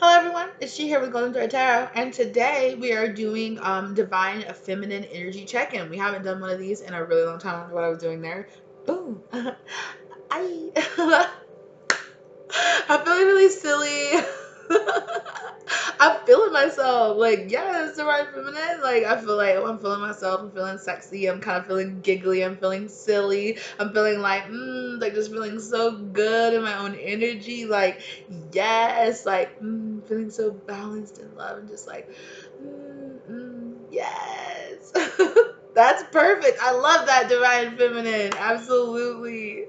Hello everyone, it's She here with Golden Thread Tarot, and today we are doing Divine Feminine Energy Check-In. We haven't done one of these in a really long time. I don't know what I was doing there. Boom. I I'm feeling really silly. I'm feeling myself. Like, yes, Divine Feminine. Like, I feel like I'm feeling myself. I'm feeling sexy. I'm kind of feeling giggly. I'm feeling silly. I'm feeling like just feeling so good in my own energy. Like, yes, feeling so balanced in love and just like, yes. That's perfect. I love that, Divine Feminine. Absolutely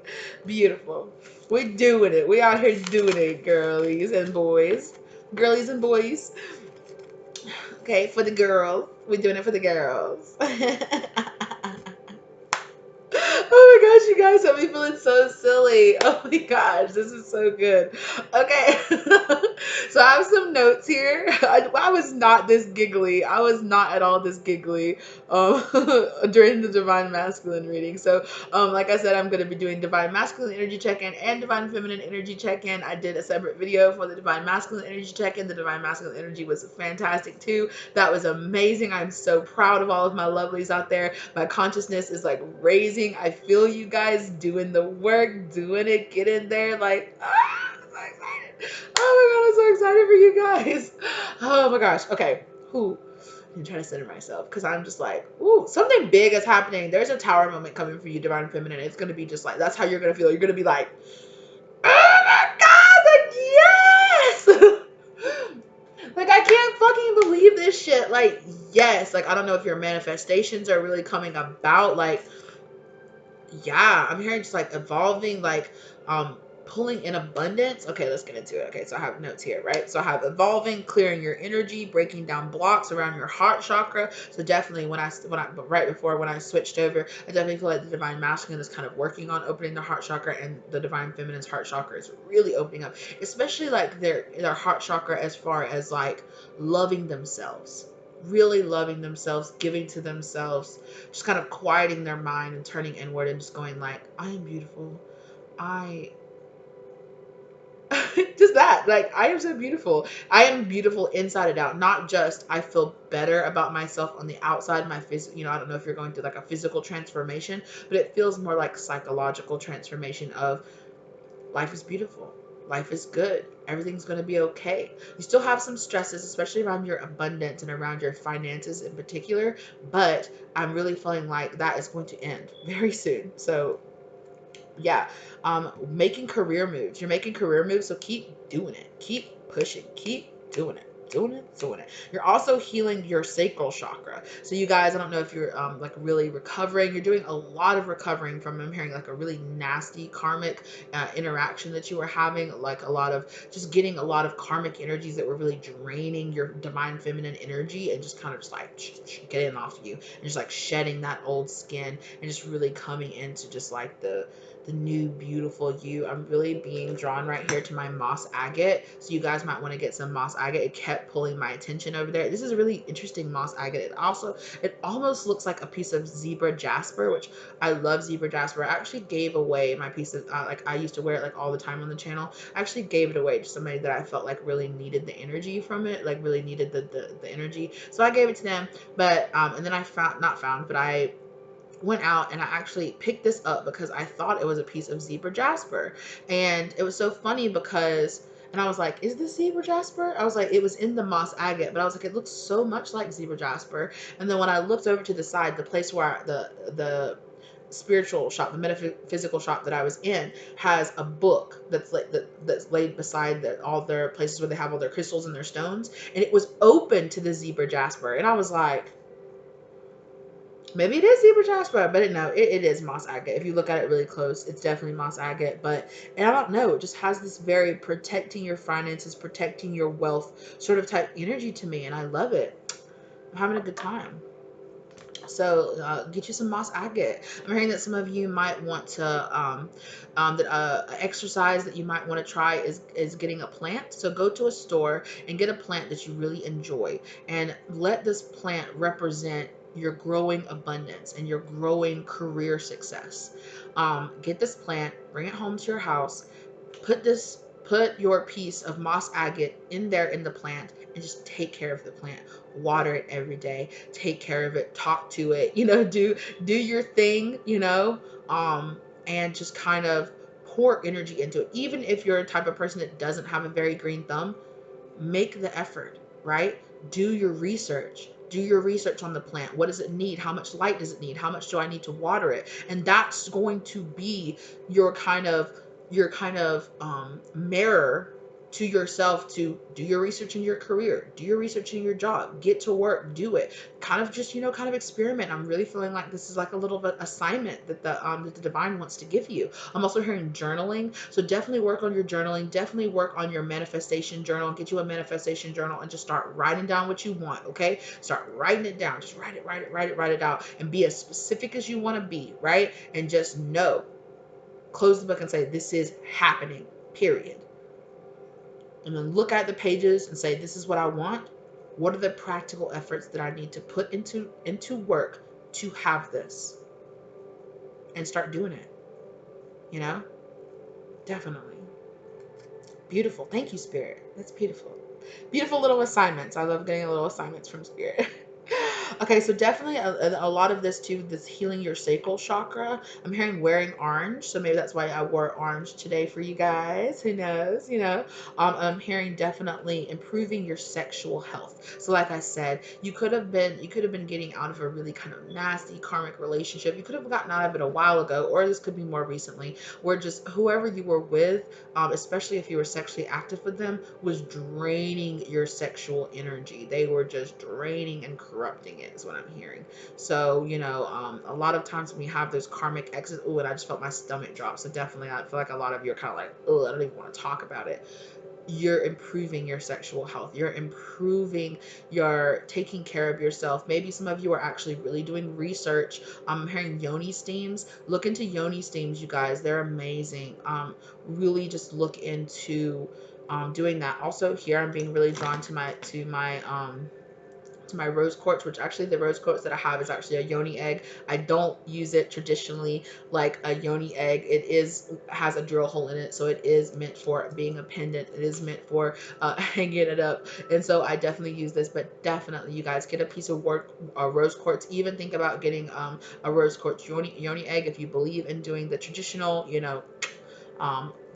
beautiful. We're doing it. We out here doing it, girlies and boys. Girlies and boys. Okay, for the girls. We're doing it for the girls. Oh my gosh, you guys have me feeling so silly. Oh my gosh, this is so good. Okay, so I have some notes here. I was not this giggly. I was not at all this giggly um, during the Divine Masculine reading. So, like I said, I'm going to be doing Divine Masculine Energy Check-In and Divine Feminine Energy Check-In. I did a separate video for the Divine Masculine Energy Check-In. The Divine Masculine Energy was fantastic too. That was amazing. I'm so proud of all of my lovelies out there. My consciousness is like raising. I feel you guys doing the work, doing it, get in there. Like, I'm so excited. Oh my God, I'm so excited for you guys. Oh my gosh. Okay. Who? I'm trying to center myself because I'm just like, ooh, something big is happening. There's a tower moment coming for you, Divine Feminine. It's going to be just like, that's how you're going to feel. You're going to be like, oh my God, like, yes. Like, I can't fucking believe this shit. Like, yes. Like, I don't know if your manifestations are really coming about. Like, yeah, I'm hearing just like evolving, like, pulling in abundance. Okay, let's get into it. Okay, so I have notes here, right? So I have evolving, clearing your energy, breaking down blocks around your heart chakra. So definitely but right before when I switched over, I definitely feel like the Divine Masculine is kind of working on opening the heart chakra, and the Divine Feminine's heart chakra is really opening up, especially like their heart chakra as far as like loving themselves, really loving themselves, giving to themselves, just kind of quieting their mind and turning inward and just going like, I am beautiful. I just that, like, I am so beautiful. I am beautiful inside and out. Not just I feel better about myself on the outside, my I don't know if you're going through like a physical transformation, but it feels more like psychological transformation of life is beautiful. Life is good. Everything's going to be okay. You still have some stresses, especially around your abundance and around your finances in particular, but I'm really feeling like that is going to end very soon. So yeah, making career moves. You're making career moves, so keep doing it. Keep pushing. Keep doing it. Doing it. You're also healing your sacral chakra. So you guys, I don't know if you're like really recovering. You're doing a lot of recovering from, I'm hearing, like a really nasty karmic interaction that you were having, like a lot of just getting a lot of karmic energies that were really draining your Divine Feminine energy, and just kind of just like getting off you and just like shedding that old skin and just really coming into just like the new beautiful you. I'm really being drawn right here to my moss agate, so you guys might want to get some moss agate. It kept pulling my attention over there. This is a really interesting moss agate. It almost looks like a piece of zebra jasper, which I love zebra jasper. I actually gave away my piece of like, I used to wear it like all the time on the channel. I actually gave it away to somebody that I felt like really needed the energy from it, like really needed the energy, so I gave it to them. But and then I found, not found, but I went out and I actually picked this up because I thought it was a piece of zebra jasper. And it was so funny because, and I was like, is this zebra jasper? I was like, it was in the moss agate, but I was like, it looks so much like zebra jasper. And then when I looked over to the side, the place where the spiritual shop, the metaphysical shop that I was in, has a book that's laid beside all their places where they have all their crystals and their stones, and it was open to the zebra jasper. And I was like, maybe it is zebra jasper, but no, it is moss agate. If you look at it really close, it's definitely moss agate. But, and I don't know, it just has this very protecting your finances, protecting your wealth sort of type energy to me, and I love it. I'm having a good time. So get you some moss agate. I'm hearing that some of you might want to that exercise that you might want to try is getting a plant. So go to a store and get a plant that you really enjoy, and let this plant represent your growing abundance and your growing career success. Get this plant, bring it home to your house, put this Put your piece of moss agate in there in the plant and just take care of the plant. Water it every day. Take care of it. Talk to it. Do your thing. And just kind of pour energy into it. Even if you're a type of person that doesn't have a very green thumb, make the effort, right? Do your research. Do your research on the plant. What does it need? How much light does it need? How much do I need to water it? And that's going to be your mirror to yourself, to do your research in your career, do your research in your job, get to work, do it. Kind of just, kind of experiment. I'm really feeling like this is like a little bit assignment that the divine wants to give you. I'm also hearing journaling. So definitely work on your journaling. Definitely work on your manifestation journal. Get you a manifestation journal and just start writing down what you want, okay? Start writing it down. Just write it out, and be as specific as you want to be, right? And just know, close the book and say, this is happening, period. And then look at the pages and say, this is what I want. What are the practical efforts that I need to put into work to have this? And start doing it. Definitely. Beautiful. Thank you, Spirit. That's beautiful. Beautiful little assignments. I love getting little assignments from Spirit. Okay, so definitely a lot of this too, this healing your sacral chakra. I'm hearing wearing orange, so maybe that's why I wore orange today for you guys. Who knows? I'm hearing definitely improving your sexual health. So, like I said, you could have been getting out of a really kind of nasty karmic relationship. You could have gotten out of it a while ago, or this could be more recently, where just whoever you were with, especially if you were sexually active with them, was draining your sexual energy. They were just draining and corrupting it, is what I'm hearing. So, a lot of times when we have those karmic exes, and I just felt my stomach drop. So definitely, I feel like a lot of you are kind of like, oh, I don't even want to talk about it. You're improving your sexual health. You're improving your taking care of yourself. Maybe some of you are actually really doing research. I'm hearing yoni steams. Look into yoni steams, you guys. They're amazing. Really just look into doing that. Also, here I'm being really drawn to my rose quartz, which actually the rose quartz that I have is actually a yoni egg. I don't use it traditionally like a yoni egg. Has a drill hole in it, so it is meant for being a pendant. It is meant for hanging it up, and so I definitely use this. But definitely, you guys, get a piece of rose quartz. Even think about getting a rose quartz yoni egg if you believe in doing the traditional,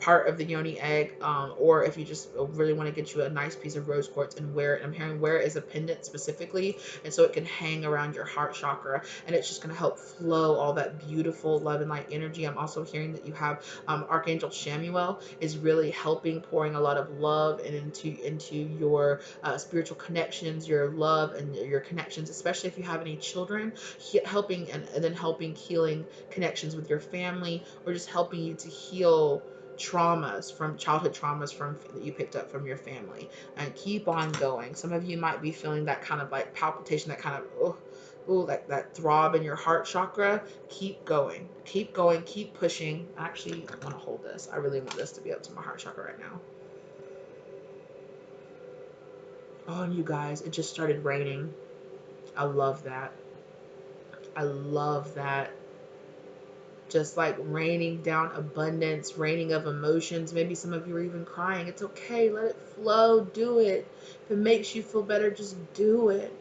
part of the yoni egg, or if you just really want to get you a nice piece of rose quartz and wear it. I'm hearing wear it as a pendant specifically, and so it can hang around your heart chakra, and it's just going to help flow all that beautiful love and light energy. I'm also hearing that you have Archangel Shamuel is really helping, pouring a lot of love and into your spiritual connections, your love and your connections, especially if you have any children, helping and then helping healing connections with your family, or just helping you to heal childhood traumas that you picked up from your family, and keep on going. Some of you might be feeling that kind of like palpitation, that kind of like that throb in your heart chakra. Keep going, keep pushing. Actually, I want to hold this. I really want this to be up to my heart chakra right now. Oh, and you guys, it just started raining. I love that. I love that. Just like raining down abundance, raining of emotions. Maybe some of you are even crying. It's okay. Let it flow. Do it. If it makes you feel better, just do it.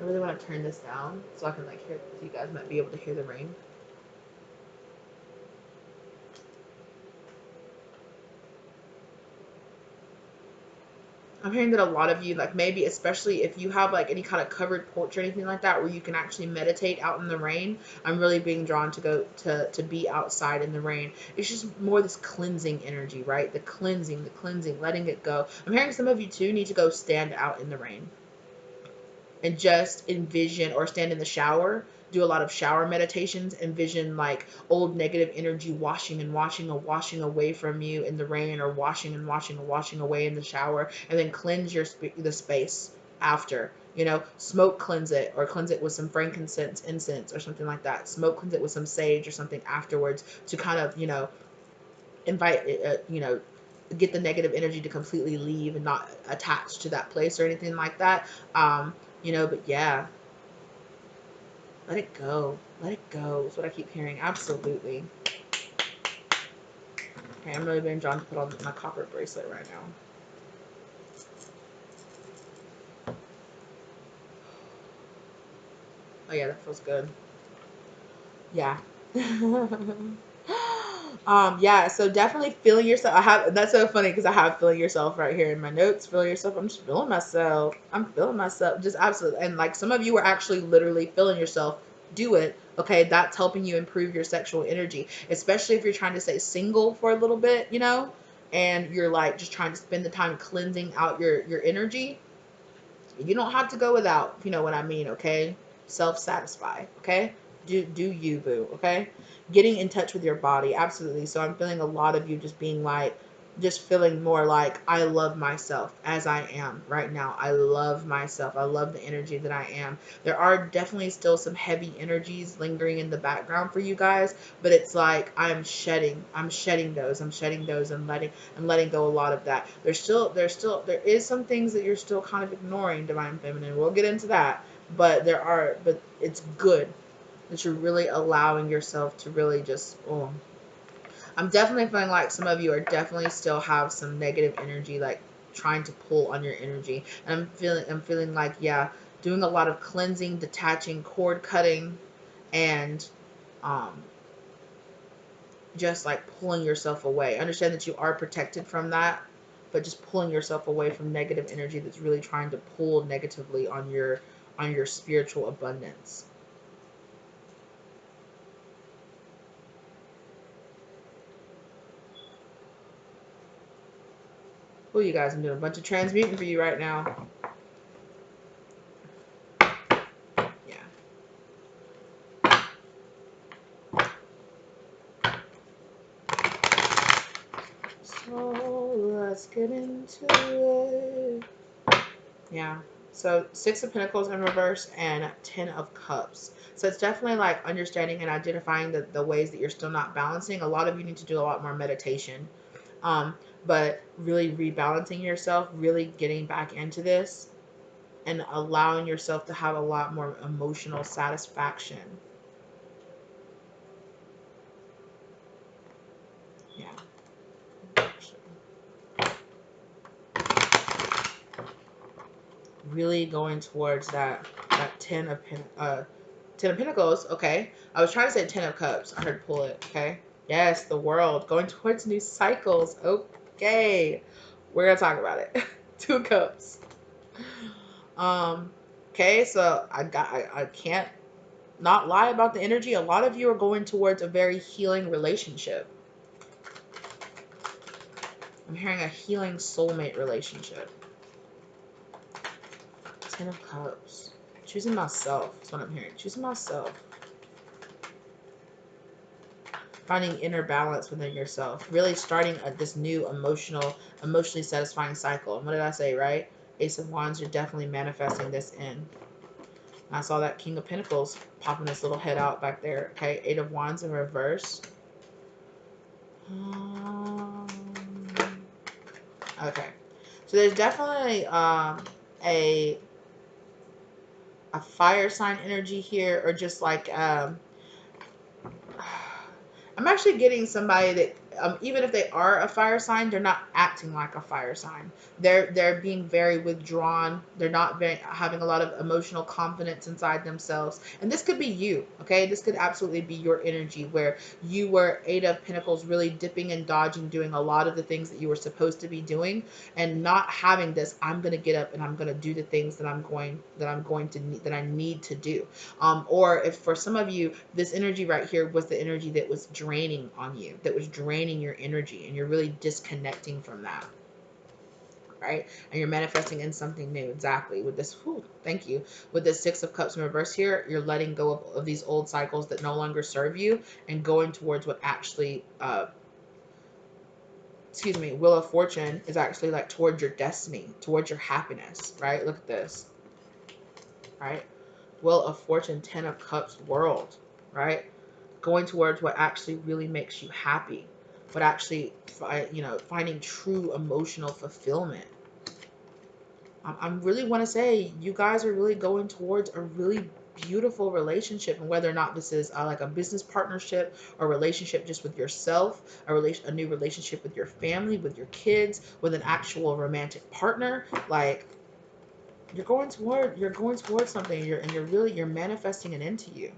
I really want to turn this down so I can like hear, so you guys might be able to hear the rain. I'm hearing that a lot of you, like maybe especially if you have like any kind of covered porch or anything like that where you can actually meditate out in the rain, I'm really being drawn to go to be outside in the rain. It's just more this cleansing energy, right? The cleansing, letting it go. I'm hearing some of you too need to go stand out in the rain and just envision, or stand in the shower, do a lot of shower meditations, envision like old negative energy washing and washing away from you in the rain, or washing and washing away in the shower, and then cleanse the space after. Smoke cleanse it, or cleanse it with some frankincense, incense, or something like that. Smoke cleanse it with some sage or something afterwards, to kind of, invite, get the negative energy to completely leave and not attach to that place or anything like that. But yeah, Let it go. Let it go. That's what I keep hearing. Absolutely. Okay, I'm really being drawn to put on my copper bracelet right now. Oh yeah, that feels good. Yeah. Yeah, so definitely feeling yourself. I have, that's so funny because I have feeling yourself right here in my notes. Feeling yourself. I'm just feeling myself. I'm feeling myself. Just absolutely. And like some of you are actually literally feeling yourself. Do it. Okay, that's helping you improve your sexual energy, especially if you're trying to stay single for a little bit, you know, and you're like just trying to spend the time cleansing out your energy. You don't have to go without, if you know what I mean, okay? Self-satisfy, okay? Do you, boo, okay? Getting in touch with your body, absolutely. So I'm feeling a lot of you just being like, just feeling more like I love myself as I am right now. I love myself. I love the energy that I am. There are definitely still some heavy energies lingering in the background for you guys, but it's like I'm shedding those. I'm shedding those and letting go a lot of that. There is some things that you're still kind of ignoring, divine feminine. We'll get into that, but it's good that you're really allowing yourself to really just, oh, I'm definitely feeling like some of you are definitely still have some negative energy, like trying to pull on your energy. And I'm feeling like, yeah, doing a lot of cleansing, detaching, cord cutting, and um, just like pulling yourself away. Understand that you are protected from that, but just pulling yourself away from negative energy that's really trying to pull negatively on your spiritual abundance. Oh, you guys, I'm doing a bunch of transmuting for you right now. Yeah. So let's get into it. Yeah. So 6 of Pentacles in reverse and 10 of Cups. So it's definitely like understanding and identifying the ways that you're still not balancing. A lot of you need to do a lot more meditation. Um, but really rebalancing yourself, really getting back into this and allowing yourself to have a lot more emotional satisfaction. Yeah. Really going towards that 10 of Pentacles. Okay, I was trying to say 10 of Cups. I heard pull it. Okay, yes, the world going towards new cycles. Okay, we're gonna talk about it. 2 of Cups. Okay, so I can't not lie about the energy. A lot of you are going towards a very healing relationship. I'm hearing a healing soulmate relationship. 10 of Cups. Choosing myself. That's what I'm hearing. Choosing myself. Finding inner balance within yourself. Really starting this new emotionally satisfying cycle. And what did I say, right? Ace of Wands, you're definitely manifesting this in. I saw that King of Pentacles popping his little head out back there. Okay, 8 of Wands in reverse. Okay. So there's definitely a fire sign energy here, or just like I'm actually getting somebody that even if they are a fire sign, they're not acting like a fire sign. They're being very withdrawn. They're not very having a lot of emotional confidence inside themselves. And this could be you, okay? This could absolutely be your energy where you were 8 of Pentacles, really dipping and dodging, doing a lot of the things that you were supposed to be doing, and not having this. I'm gonna get up and I'm gonna do the things that I need to do. Or if for some of you, this energy right here was the energy that was draining on you, that was draining your energy, and you're really disconnecting from that, right? And you're manifesting in something new. Exactly. With this, whew, thank you. With this 6 of Cups in reverse here, you're letting go of these old cycles that no longer serve you and going towards what actually, excuse me, Wheel of Fortune is actually like towards your destiny, towards your happiness, right? Look at this, right? Wheel of Fortune, 10 of Cups, World, right? Going towards what actually really makes you happy, what actually, finding true emotional fulfillment. I really want to say you guys are really going towards a really beautiful relationship. And whether or not this is like a business partnership or relationship just with yourself, a new relationship with your family, with your kids, with an actual romantic partner, like you're going towards something. You're manifesting it into you.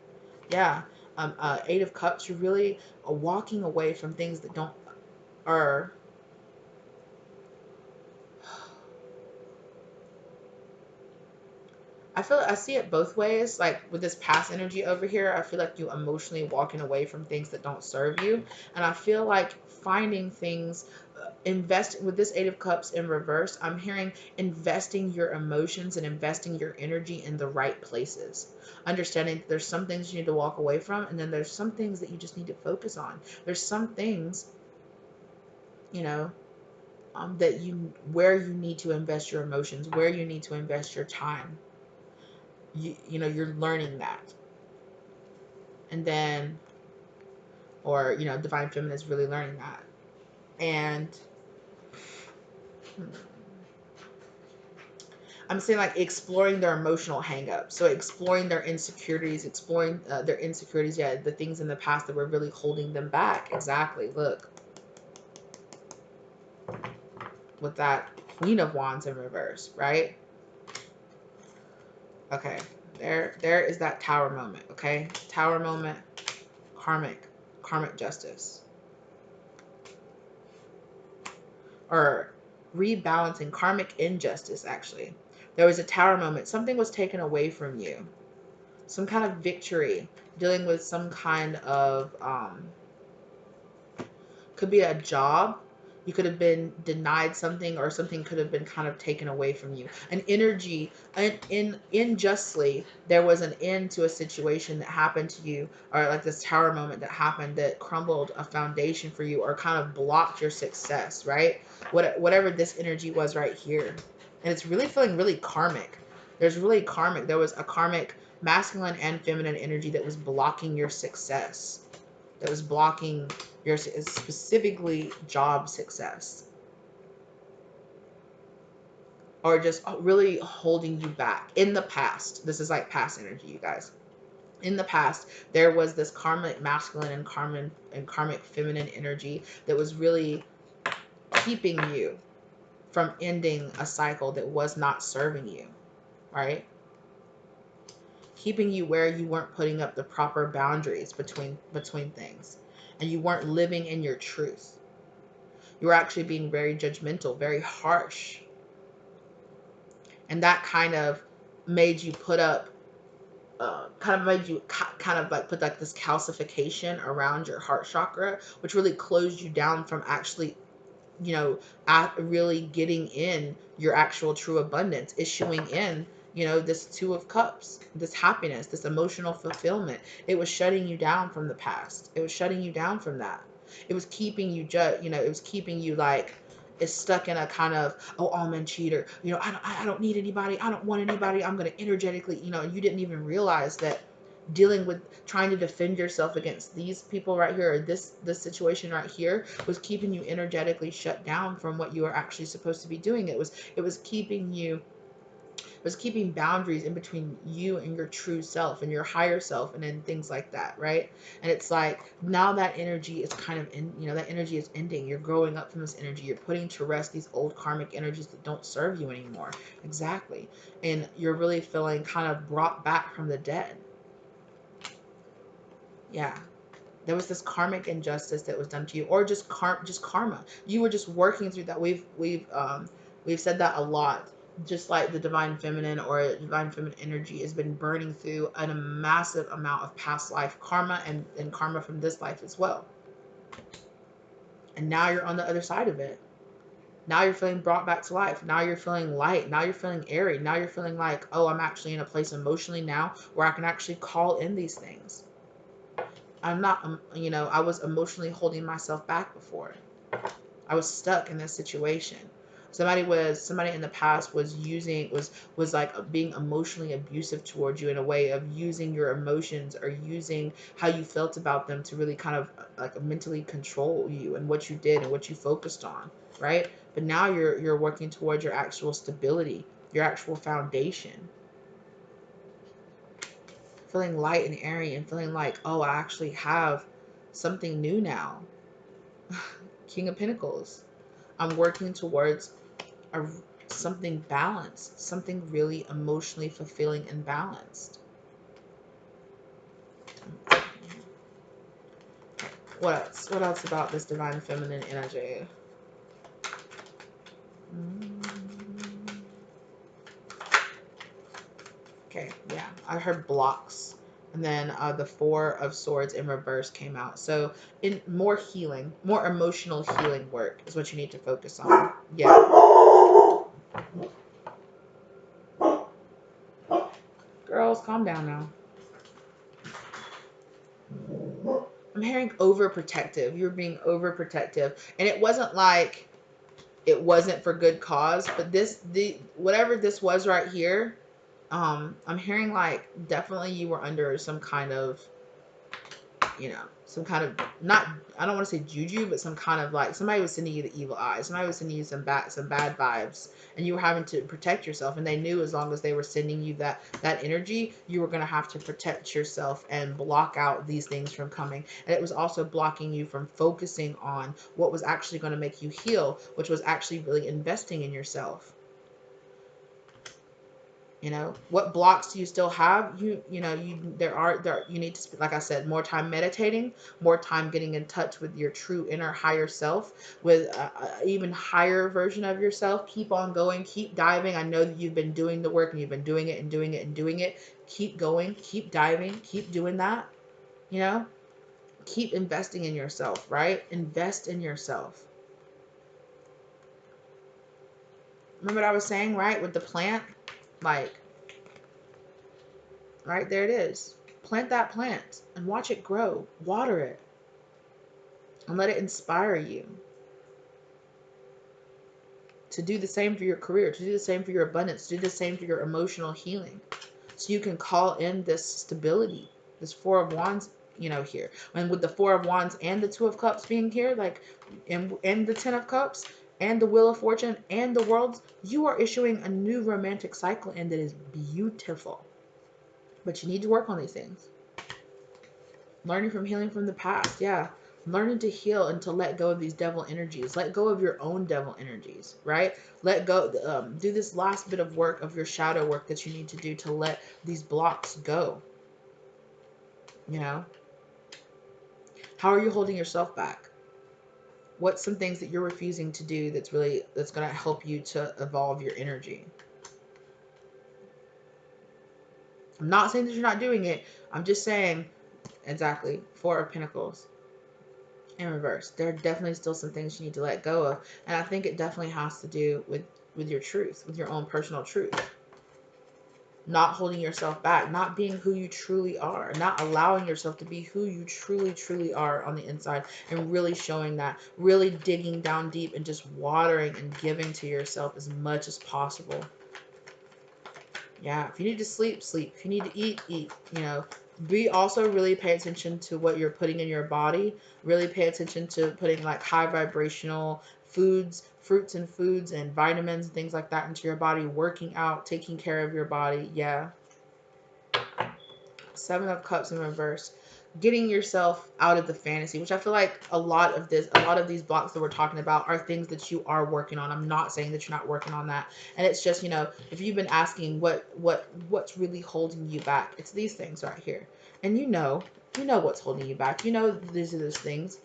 Yeah. Eight of Cups, you're really walking away from things that don't are I see it both ways. Like with this past energy over here, I feel like you emotionally walking away from things that don't serve you. And I feel like finding things, invest with this Eight of Cups in reverse. I'm hearing investing your emotions and investing your energy in the right places. Understanding that there's some things you need to walk away from, and then there's some things that you just need to focus on. There's some things, you know, that where you need to invest your emotions, where you need to invest your time. You're learning that. And then, or divine feminine is really learning that. And I'm saying like exploring their emotional hangups, so exploring their insecurities, yeah, the things in the past that were really holding them back. Exactly. Look, with that Queen of Wands in reverse, right? Okay, there is that Tower moment. Okay, Tower moment, karmic justice, or rebalancing, karmic injustice. Actually, there was a Tower moment. Something was taken away from you, some kind of victory, dealing with some kind of could be a job. You could have been denied something, or something could have been kind of taken away from you. An energy, unjustly, there was an end to a situation that happened to you, or like this Tower moment that happened that crumbled a foundation for you, or kind of blocked your success, right? Whatever this energy was right here. And it's really feeling really karmic. There was a karmic masculine and feminine energy that was blocking your success, that was blocking your specifically job success, or just really holding you back in the past. This is like past energy, you guys. In the past, there was this karmic masculine and karmic feminine energy that was really keeping you from ending a cycle that was not serving you, right? Keeping you where you weren't putting up the proper boundaries between things, and you weren't living in your truth. You were actually being very judgmental, very harsh. And that kind of made you put up, kind of like put like this calcification around your heart chakra, which really closed you down from actually, really getting in your actual true abundance, issuing in, this Two of Cups, this happiness, this emotional fulfillment. It was shutting you down from the past. It was shutting you down from that. It was keeping you it was keeping you like, is stuck in a kind of, oh, all men cheater. I don't need anybody. I don't want anybody. I'm going to energetically, and you didn't even realize that dealing with trying to defend yourself against these people right here, or this situation right here, was keeping you energetically shut down from what you are actually supposed to be doing. It was keeping boundaries in between you and your true self and your higher self, and then things like that, right? And it's like now that energy is kind of that energy is ending. You're growing up from this energy. You're putting to rest these old karmic energies that don't serve you anymore. Exactly. And you're really feeling kind of brought back from the dead. Yeah. There was this karmic injustice that was done to you, or just karma. You were just working through that. We've said that a lot. Just like the divine feminine or divine feminine energy has been burning through a massive amount of past life karma, and karma from this life as well. And now you're on the other side of it. Now you're feeling brought back to life. Now you're feeling light. Now you're feeling airy. Now you're feeling like, oh, I'm actually in a place emotionally now where I can actually call in these things. I'm not, I was emotionally holding myself back before. I was stuck in this situation. Somebody in the past was like being emotionally abusive towards you, in a way of using your emotions or using how you felt about them to really kind of like mentally control you and what you did and what you focused on, right? But now you're working towards your actual stability, your actual foundation. feeling light and airy and feeling like, oh, I actually have something new now. King of Pentacles. I'm working towards a, something balanced, something really emotionally fulfilling and balanced. What else? What else about this divine feminine energy? Okay, yeah, I heard blocks. And then the Four of Swords in reverse came out. So in more healing, more emotional healing work is what you need to focus on. Yeah. Girls, calm down now. I'm hearing overprotective. You're being overprotective. And it wasn't like it wasn't for good cause, but whatever this was right here, I'm hearing like definitely you were under some kind of, some kind of, not, I don't want to say juju, but some kind of like somebody was sending you the evil eye. Somebody was sending you some bad vibes, and you were having to protect yourself. And they knew as long as they were sending you that energy, you were going to have to protect yourself and block out these things from coming. And it was also blocking you from focusing on what was actually going to make you heal, which was actually really investing in yourself. What blocks do you still have? You need to, like I said, more time meditating, more time getting in touch with your true inner higher self, with even higher version of yourself. Keep on going, keep diving. I know that you've been doing the work and you've been doing it and doing it and doing it. Keep going, keep diving, keep doing that. Keep investing in yourself, right? Invest in yourself. Remember what I was saying, right? With the plant, like, right there it is. Plant that plant and watch it grow. Water it and let it inspire you to do the same for your career, to do the same for your abundance, to do the same for your emotional healing. So you can call in this stability, this Four of Wands, here. And with the Four of Wands and the Two of Cups being here, like, and the Ten of Cups and the Wheel of Fortune and the Worlds, you are issuing a new romantic cycle, and that is beautiful. But you need to work on these things. Learning from healing from the past, yeah. Learning to heal and to let go of these devil energies. Let go of your own devil energies, right? Let go, do this last bit of work of your shadow work that you need to do to let these blocks go. How are you holding yourself back? What's some things that you're refusing to do that's going to help you to evolve your energy? I'm not saying that you're not doing it. I'm just saying, exactly, Four of Pentacles in reverse. There are definitely still some things you need to let go of. And I think it definitely has to do with your truth, with your own personal truth. Not holding yourself back, not being who you truly are, not allowing yourself to be who you truly, truly are on the inside, and really showing that, really digging down deep and just watering and giving to yourself as much as possible. Yeah, if you need to sleep, sleep. If you need to eat, eat. Also really pay attention to what you're putting in your body. Really pay attention to putting like high vibrational foods, fruits and foods and vitamins and things like that into your body. Working out, taking care of your body. Yeah. Seven of Cups in reverse. Getting yourself out of the fantasy, which I feel like a lot of these blocks that we're talking about are things that you are working on. I'm not saying that you're not working on that. And it's just, if you've been asking what's really holding you back, it's these things right here. And you know what's holding you back. These are those things.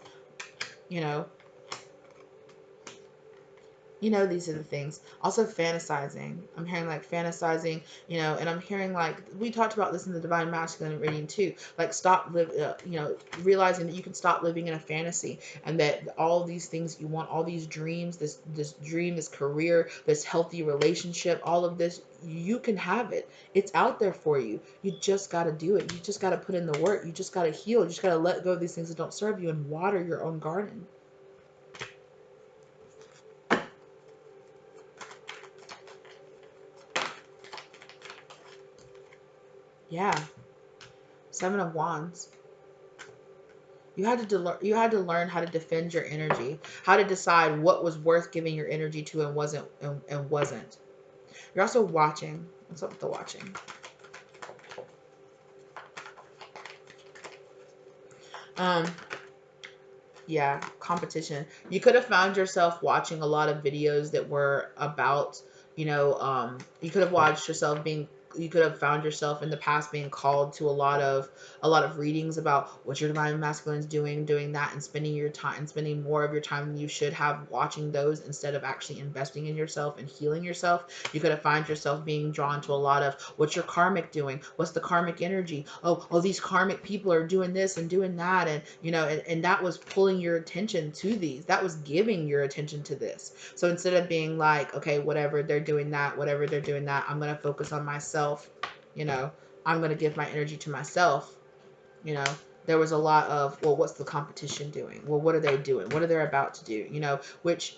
These are the things. Also fantasizing. I'm hearing like fantasizing, and I'm hearing like, we talked about this in the Divine Masculine reading too. Like realizing that you can stop living in a fantasy, and that all these things you want, all these dreams, this dream, this career, this healthy relationship, all of this, you can have it. It's out there for you. You just got to do it. You just got to put in the work. You just got to heal. You just got to let go of these things that don't serve you and water your own garden. Yeah. Seven of Wands. You had to learn how to defend your energy, how to decide what was worth giving your energy to and wasn't. You're also watching. What's up with the watching? Um, yeah, competition. You could have found yourself watching a lot of videos that were about, you could have watched yourself being you could have found yourself in the past being called to a lot of readings about what your divine masculine is doing that, and spending more of your time than you should have watching those instead of actually investing in yourself and healing yourself. You could have found yourself being drawn to a lot of what's your karmic doing, what's the karmic energy, oh, these karmic people are doing this and doing that, and that was pulling your attention to these, that was giving your attention to this. So instead of being like, okay, whatever they're doing that, I'm going to focus on myself, you know I'm going to give my energy to myself. you know there was a lot of, well, what's the competition doing, well, what are they doing, what are they about to do, which,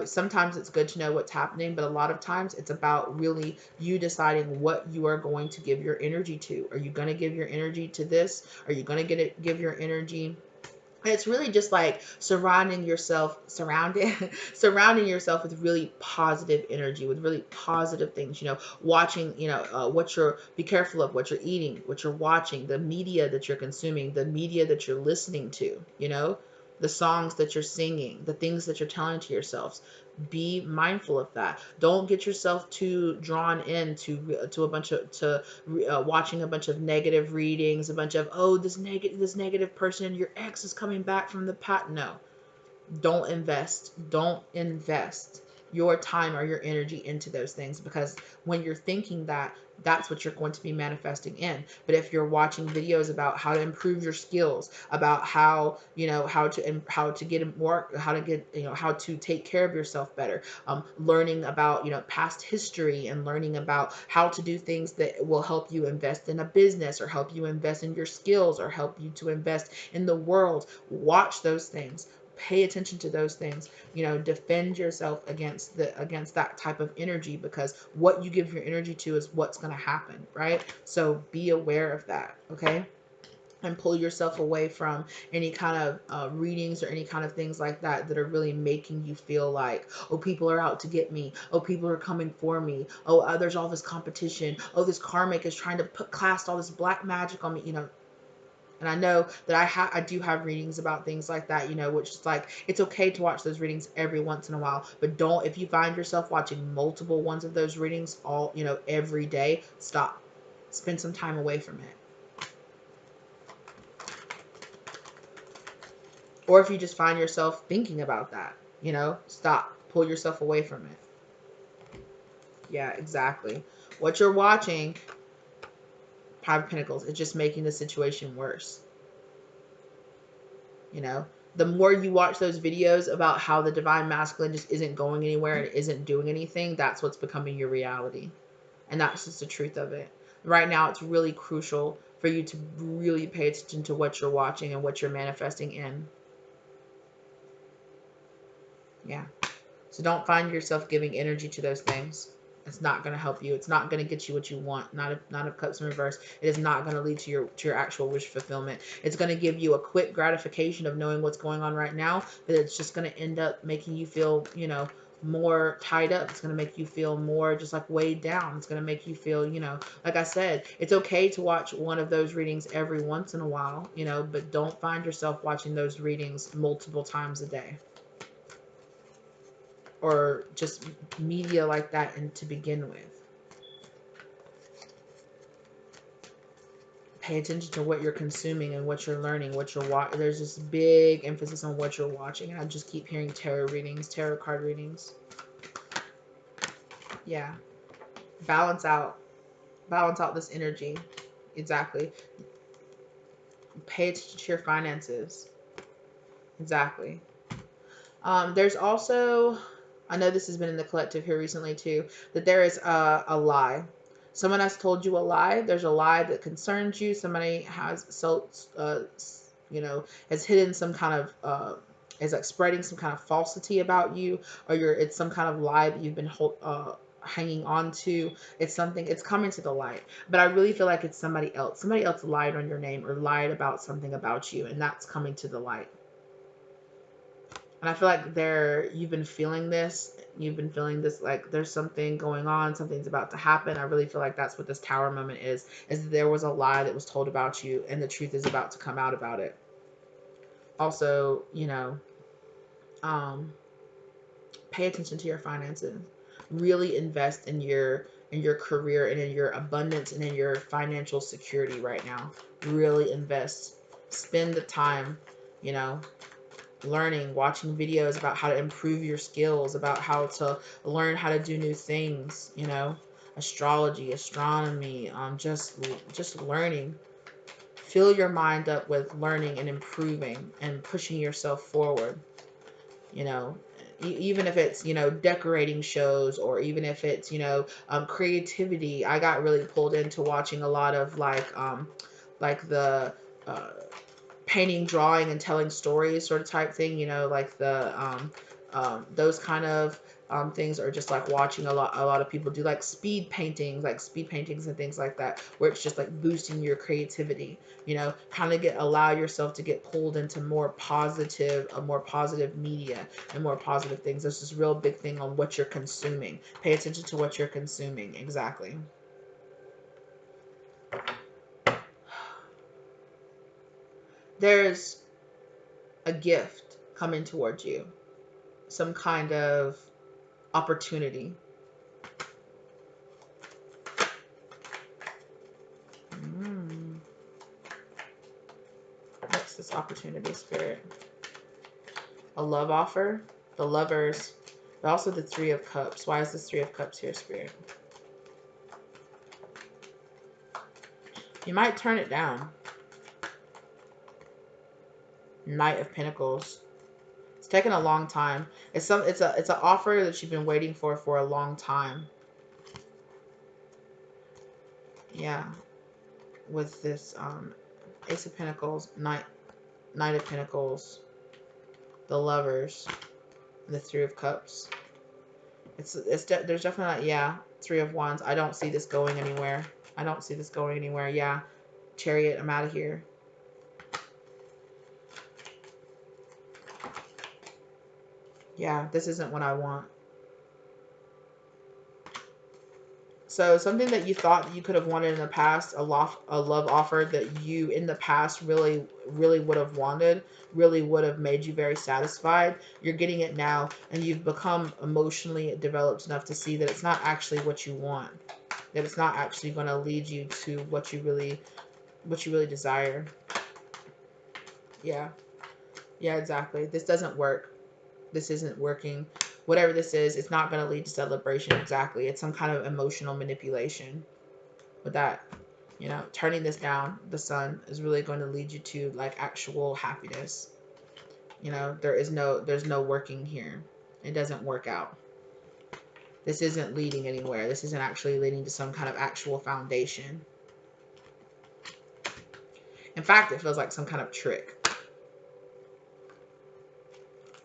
sometimes it's good to know what's happening, but a lot of times it's about really you deciding what you are going to give your energy to. Are you going to give your energy to this? Are you going to give your energy? And it's really just like surrounding yourself with really positive energy, with really positive things. Watching, be careful of what you're eating, what you're watching, the media that you're consuming, the media that you're listening to. The songs that you're singing, the things that you're telling to yourselves. Be mindful of that. Don't get yourself too drawn into to a bunch of to watching a bunch of negative readings, a bunch of, oh, this negative person, your ex is coming back from the past. No, don't invest your time or your energy into those things, because when you're thinking that, that's what you're going to be manifesting in. But if you're watching videos about how to improve your skills, about how to get more, how to take care of yourself better, learning about past history, and learning about how to do things that will help you invest in a business, or help you invest in your skills, or help you to invest in the world, watch those things. Pay attention to those things. Defend yourself against that type of energy, because what you give your energy to is what's going to happen, right? So be aware of that. Okay. And pull yourself away from any kind of readings, or any kind of things like that are really making you feel like, oh, people are out to get me, oh, people are coming for me, oh, there's all this competition, oh, this karmic is trying to cast all this black magic on me. And I know that I do have readings about things like that, which is like, it's okay to watch those readings every once in a while, but don't, if you find yourself watching multiple ones of those readings every day, stop. Spend some time away from it. Or if you just find yourself thinking about that, stop. Pull yourself away from it. Yeah, exactly. What you're watching, Five of Pentacles, it's just making the situation worse. You know, the more you watch those videos about how the divine masculine just isn't going anywhere and isn't doing anything, that's what's becoming your reality. And that's just the truth of it. Right now, it's really crucial for you to really pay attention to what you're watching and what you're manifesting in. Yeah. So don't find yourself giving energy to those things. It's not going to help you. It's not going to get you what you want. Not a cups in reverse. It is not going to lead to your actual wish fulfillment. It's going to give you a quick gratification of knowing what's going on right now, but it's just going to end up making you feel, more tied up. It's going to make you feel more just like weighed down. It's going to make you feel, like I said, it's okay to watch one of those readings every once in a while, but don't find yourself watching those readings multiple times a day. Or just media like that, and to begin with. Pay attention to what you're consuming and what you're learning, what you're watching. There's this big emphasis on what you're watching, and I just keep hearing tarot card readings. Yeah. Balance out this energy. Exactly. Pay attention to your finances. Exactly. There's also, I know this has been in the collective here recently too, that there is a lie. Someone has told you a lie. There's a lie that concerns you. Somebody has has hidden some kind of is like spreading some kind of falsity about you, or it's some kind of lie that you've been hanging on to. It's coming to the light. But I really feel like it's somebody else. Somebody else lied on your name or lied about something about you, and that's coming to the light. And I feel like you've been feeling this. You've been feeling this, like there's something going on. Something's about to happen. I really feel like that's what this Tower moment is that there was a lie that was told about you, and the truth is about to come out about it. Also, um, pay attention to your finances. Really invest in your career and in your abundance and in your financial security right now. Really invest. Spend the time, you know, learning, watching videos about how to improve your skills, about how to learn how to do new things, astrology, astronomy, just learning. Fill your mind up with learning and improving and pushing yourself forward. you know Even if it's decorating shows, or even if it's creativity. I got really pulled into watching a lot of like the uh, painting, drawing, and telling stories sort of type thing, like the those kind of things, are just like watching a lot of people do like speed paintings and things like that, where it's just like boosting your creativity, kind of allow yourself to get pulled into more positive media and more positive things. There's this real big thing on what you're consuming. Pay attention to what you're consuming. Exactly. There's a gift coming towards you, some kind of opportunity. Mm. What's this opportunity, Spirit? A love offer, the Lovers, but also the Three of Cups. Why is this Three of Cups here, Spirit? You might turn it down. Knight of Pentacles. It's taken a long time. It's an offer that you've been waiting for a long time. Yeah. With this Ace of Pentacles, Knight of Pentacles, the Lovers, and the Three of Cups. There's definitely Three of Wands. I don't see this going anywhere. I don't see this going anywhere. Yeah. Chariot, I'm out of here. Yeah, this isn't what I want. So something that you thought that you could have wanted in the past, a love offer that you in the past really, really would have wanted, really would have made you very satisfied. You're getting it now, and you've become emotionally developed enough to see that it's not actually what you want, that it's not actually going to lead you to what you really desire. Yeah. Yeah, exactly. This doesn't work. This isn't working. Whatever this is, it's not going to lead to celebration. Exactly. It's some kind of emotional manipulation. With that, turning this down, the Sun is really going to lead you to like actual happiness. There's no working here. It doesn't work out. This isn't leading anywhere. This isn't actually leading to some kind of actual foundation. In fact, it feels like some kind of trick.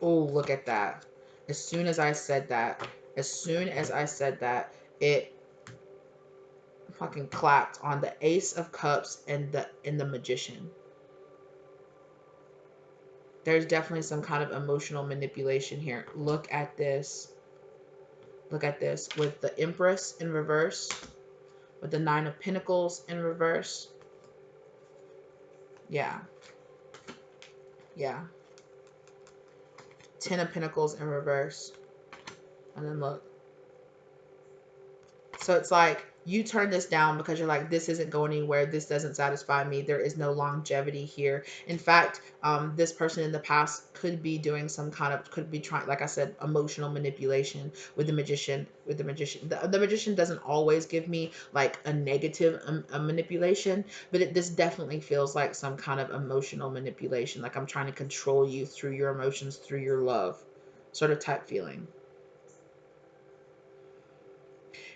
Oh, look at that. As soon as I said that, it fucking clapped on the Ace of Cups and the Magician. There's definitely some kind of emotional manipulation here. Look at this. Look at this. With the Empress in reverse, with the Nine of Pentacles in reverse. Yeah. Yeah. Ten of Pentacles in reverse. And then look. So it's like you turn this down because you're like, this isn't going anywhere. This doesn't satisfy me. There is no longevity here. In fact, this person in the past could be doing could be trying, like I said, emotional manipulation with the Magician. The Magician doesn't always give me like a negative manipulation, but this definitely feels like some kind of emotional manipulation. Like I'm trying to control you through your emotions, through your love, sort of type feeling.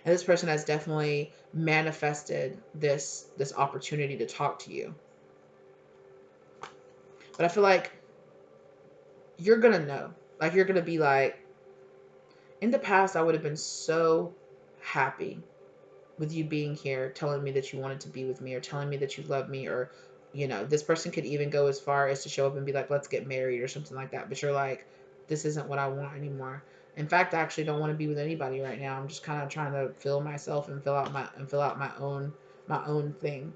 And this person has definitely manifested this opportunity to talk to you. But I feel like you're going to know. Like you're going to be like, in the past, I would have been so happy with you being here, telling me that you wanted to be with me, or telling me that you love me, or, this person could even go as far as to show up and be like, let's get married or something like that. But you're like, this isn't what I want anymore. In fact, I actually don't want to be with anybody right now. I'm just kind of trying to fill myself and fill out my own thing.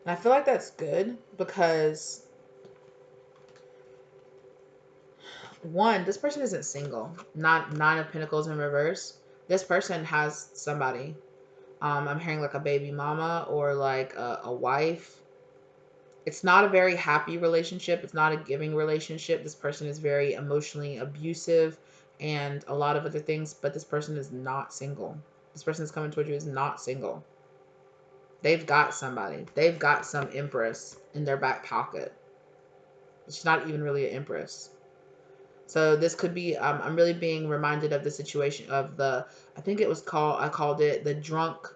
And I feel like that's good because, one, this person isn't single. Not Nine of Pentacles in reverse. This person has somebody. I'm hearing like a baby mama or like a wife. It's not a very happy relationship. It's not a giving relationship. This person is very emotionally abusive and a lot of other things, but this person is not single. This person that's coming towards you is not single. They've got somebody. They've got some empress in their back pocket. She's not even really an empress. So this could be, I'm really being reminded of the situation of the, I think it was called, I called it the drunk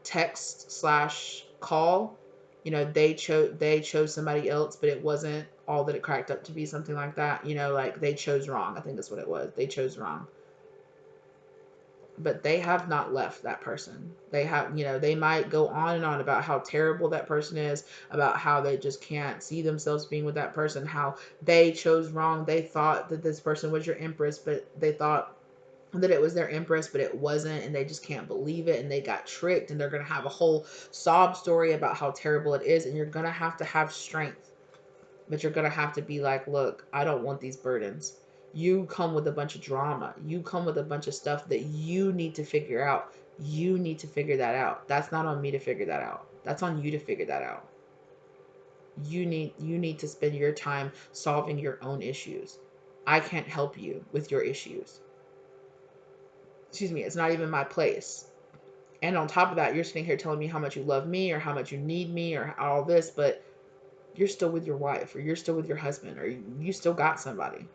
text slash call. You know, they chose somebody else, but it wasn't all that it cracked up to be, something like that. You know, like they chose wrong. I think that's what it was. They chose wrong. But they have not left that person. They have, you know, they might go on and on about how terrible that person is, about how they just can't see themselves being with that person, how they chose wrong. They thought that this person was your empress, but they thought that it was their empress, but it wasn't, and they just can't believe it, and they got tricked, and they're going to have a whole sob story about how terrible it is, and you're going to have strength. But you're going to have to be like, look, I don't want these burdens. You come with a bunch of drama. You come with a bunch of stuff that you need to figure out. You need to figure that out. That's not on me to figure that out. That's on you to figure that out. You need to spend your time solving your own issues. I can't help you with your issues. Excuse me, it's not even my place. And on top of that, you're sitting here telling me how much you love me or how much you need me or all this, but you're still with your wife or you're still with your husband or you still got somebody.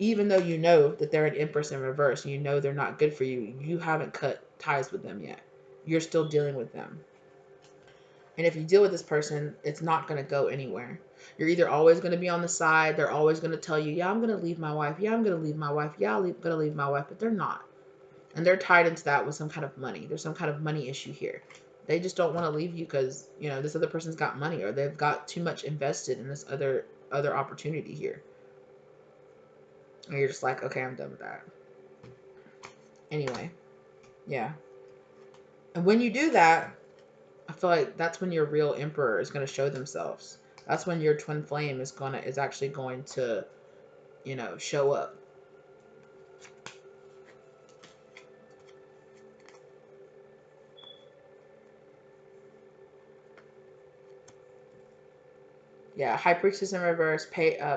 Even though you know that they're an empress in reverse and you know they're not good for you, you haven't cut ties with them yet. You're still dealing with them. And if you deal with this person, it's not going to go anywhere. You're either always going to be on the side. They're always going to tell you, yeah, I'm going to leave my wife. Yeah, I'm going to leave my wife. Yeah, I'm going to leave my wife. But they're not. And they're tied into that with some kind of money. There's some kind of money issue here. They just don't want to leave you because, you know, this other person's got money or they've got too much invested in this other opportunity here. And you're just like, okay, I'm done with that. Anyway, yeah. And when you do that, I feel like that's when your real emperor is going to show themselves. That's when your twin flame is actually going to, you know, show up. Yeah, High Priestess in reverse,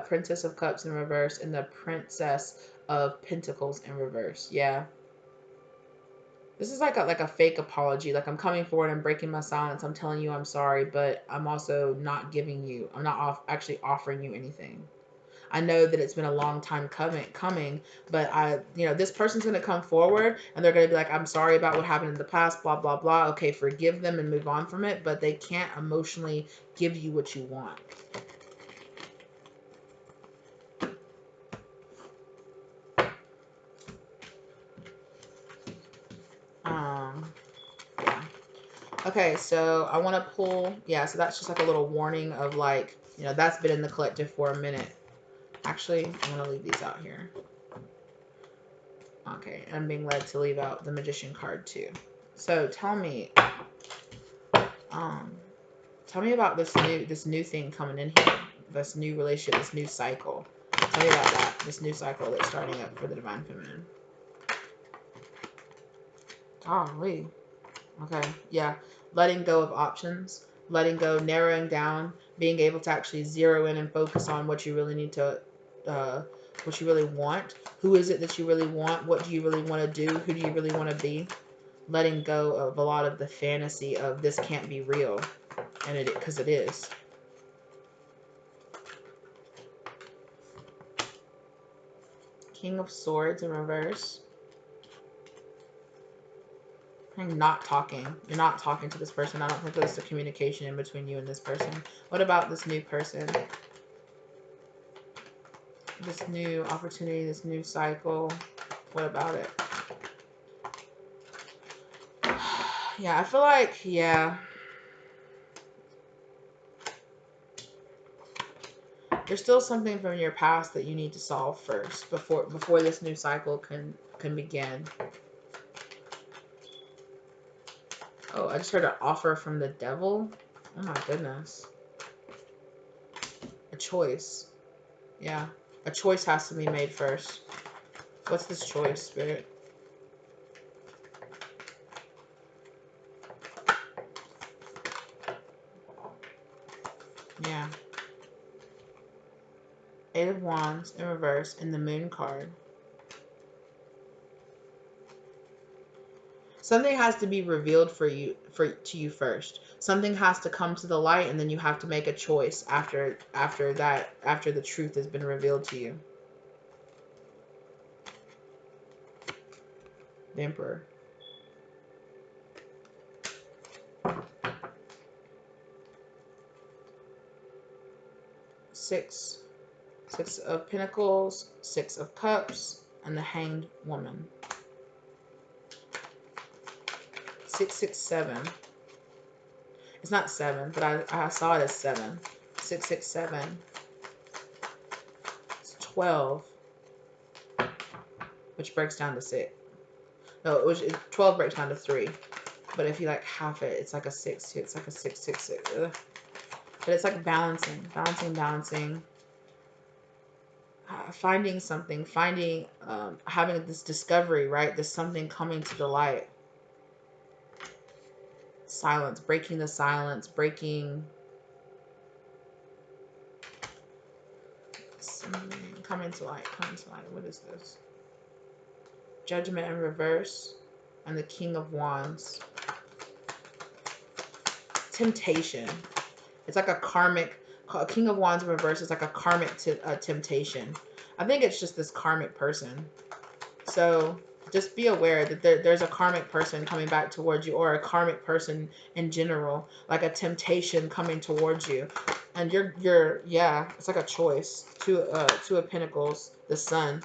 Princess of Cups in reverse, and the Princess of Pentacles in reverse. Yeah. This is like a fake apology. Like I'm coming forward and breaking my silence. I'm telling you I'm sorry, but I'm also not giving you. I'm not actually offering you anything. I know that it's been a long time coming, but this person's going to come forward and they're going to be like, I'm sorry about what happened in the past, blah, blah, blah. Okay, forgive them and move on from it, but they can't emotionally give you what you want. Yeah. Okay, so I want to pull, yeah, so that's just like a little warning of like, that's been in the collective for a minute. Actually, I'm going to leave these out here. Okay, I'm being led to leave out the Magician card too. So tell me about this new thing coming in here, this new relationship, this new cycle. Tell me about that, this new cycle that's starting up for the Divine Feminine. Golly. Okay, yeah. Letting go of options, letting go, narrowing down, being able to actually zero in and focus on what you really need to, what you really want. Who is it that you really want? What do you really want to do? Who do you really want to be? Letting go of a lot of the fantasy of this can't be real, and because it is. King of Swords in reverse. I'm not talking. You're not talking to this person. I don't think there's a communication in between you and this person. What about this new person? This new opportunity, this new cycle. What about it? Yeah, I feel like, yeah. There's still something from your past that you need to solve first before this new cycle can begin. Oh, I just heard an offer from the devil. Oh my goodness. A choice. Yeah. A choice has to be made first. What's this choice, Spirit? Yeah. Eight of Wands in reverse and the Moon card. Something has to be revealed to you first. Something has to come to the light, and then you have to make a choice after the truth has been revealed to you. The Emperor. Six of Pentacles, Six of Cups, and the Hanged Woman. 667. It's not 7, but I saw it as 7. 667. It's 12, which breaks down to 6. No, 12 breaks down to 3. But if you like half it, it's like a 6. It's like a 666. Ugh. But it's like balancing. Finding something, having this discovery, right? There's something coming to the light. Silence, breaking the silence, breaking. Coming to light. What is this? Judgment in reverse, and the King of Wands. Temptation. It's like a karmic. King of Wands in reverse is like a karmic temptation. I think it's just this karmic person. So just be aware that there's a karmic person coming back towards you, or a karmic person in general, like a temptation coming towards you. And yeah, it's like a choice. Two of Pentacles, the Sun.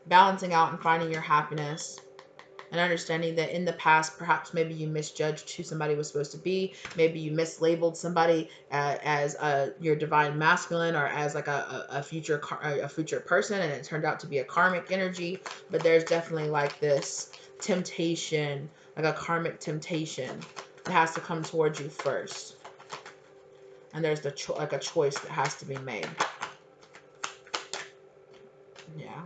Balancing out and finding your happiness. And understanding that in the past, perhaps maybe you misjudged who somebody was supposed to be. Maybe you mislabeled somebody as your divine masculine, or as like a future person, and it turned out to be a karmic energy. But there's definitely like this temptation, like a karmic temptation that has to come towards you first. And there's like a choice that has to be made. Yeah.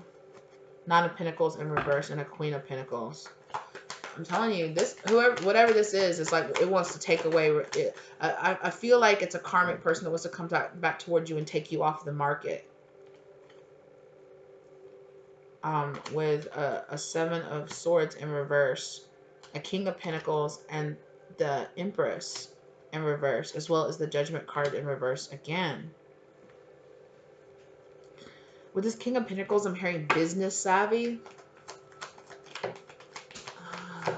Nine of Pentacles in reverse and a Queen of Pentacles. I'm telling you, whatever this is like it wants to take away it. I feel like it's a karmic person that wants to come back towards you and take you off the market. With a Seven of Swords in reverse, a King of Pentacles, and the Empress in reverse, as well as the Judgment card in reverse again. With this King of Pentacles, I'm hearing business savvy. I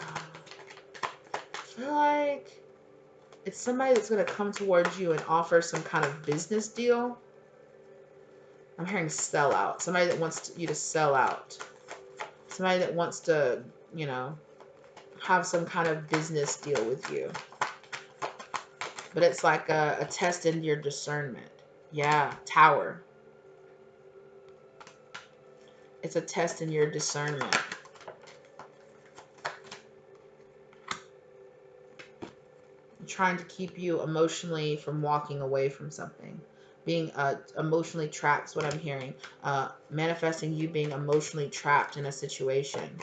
feel like it's somebody that's going to come towards you and offer some kind of business deal. I'm hearing sell out. Somebody that wants you to sell out. Somebody that wants to, have some kind of business deal with you. But it's like a test in your discernment. Yeah, Tower. It's a test in your discernment. I'm trying to keep you emotionally from walking away from something. Being emotionally trapped is what I'm hearing. Manifesting you being emotionally trapped in a situation.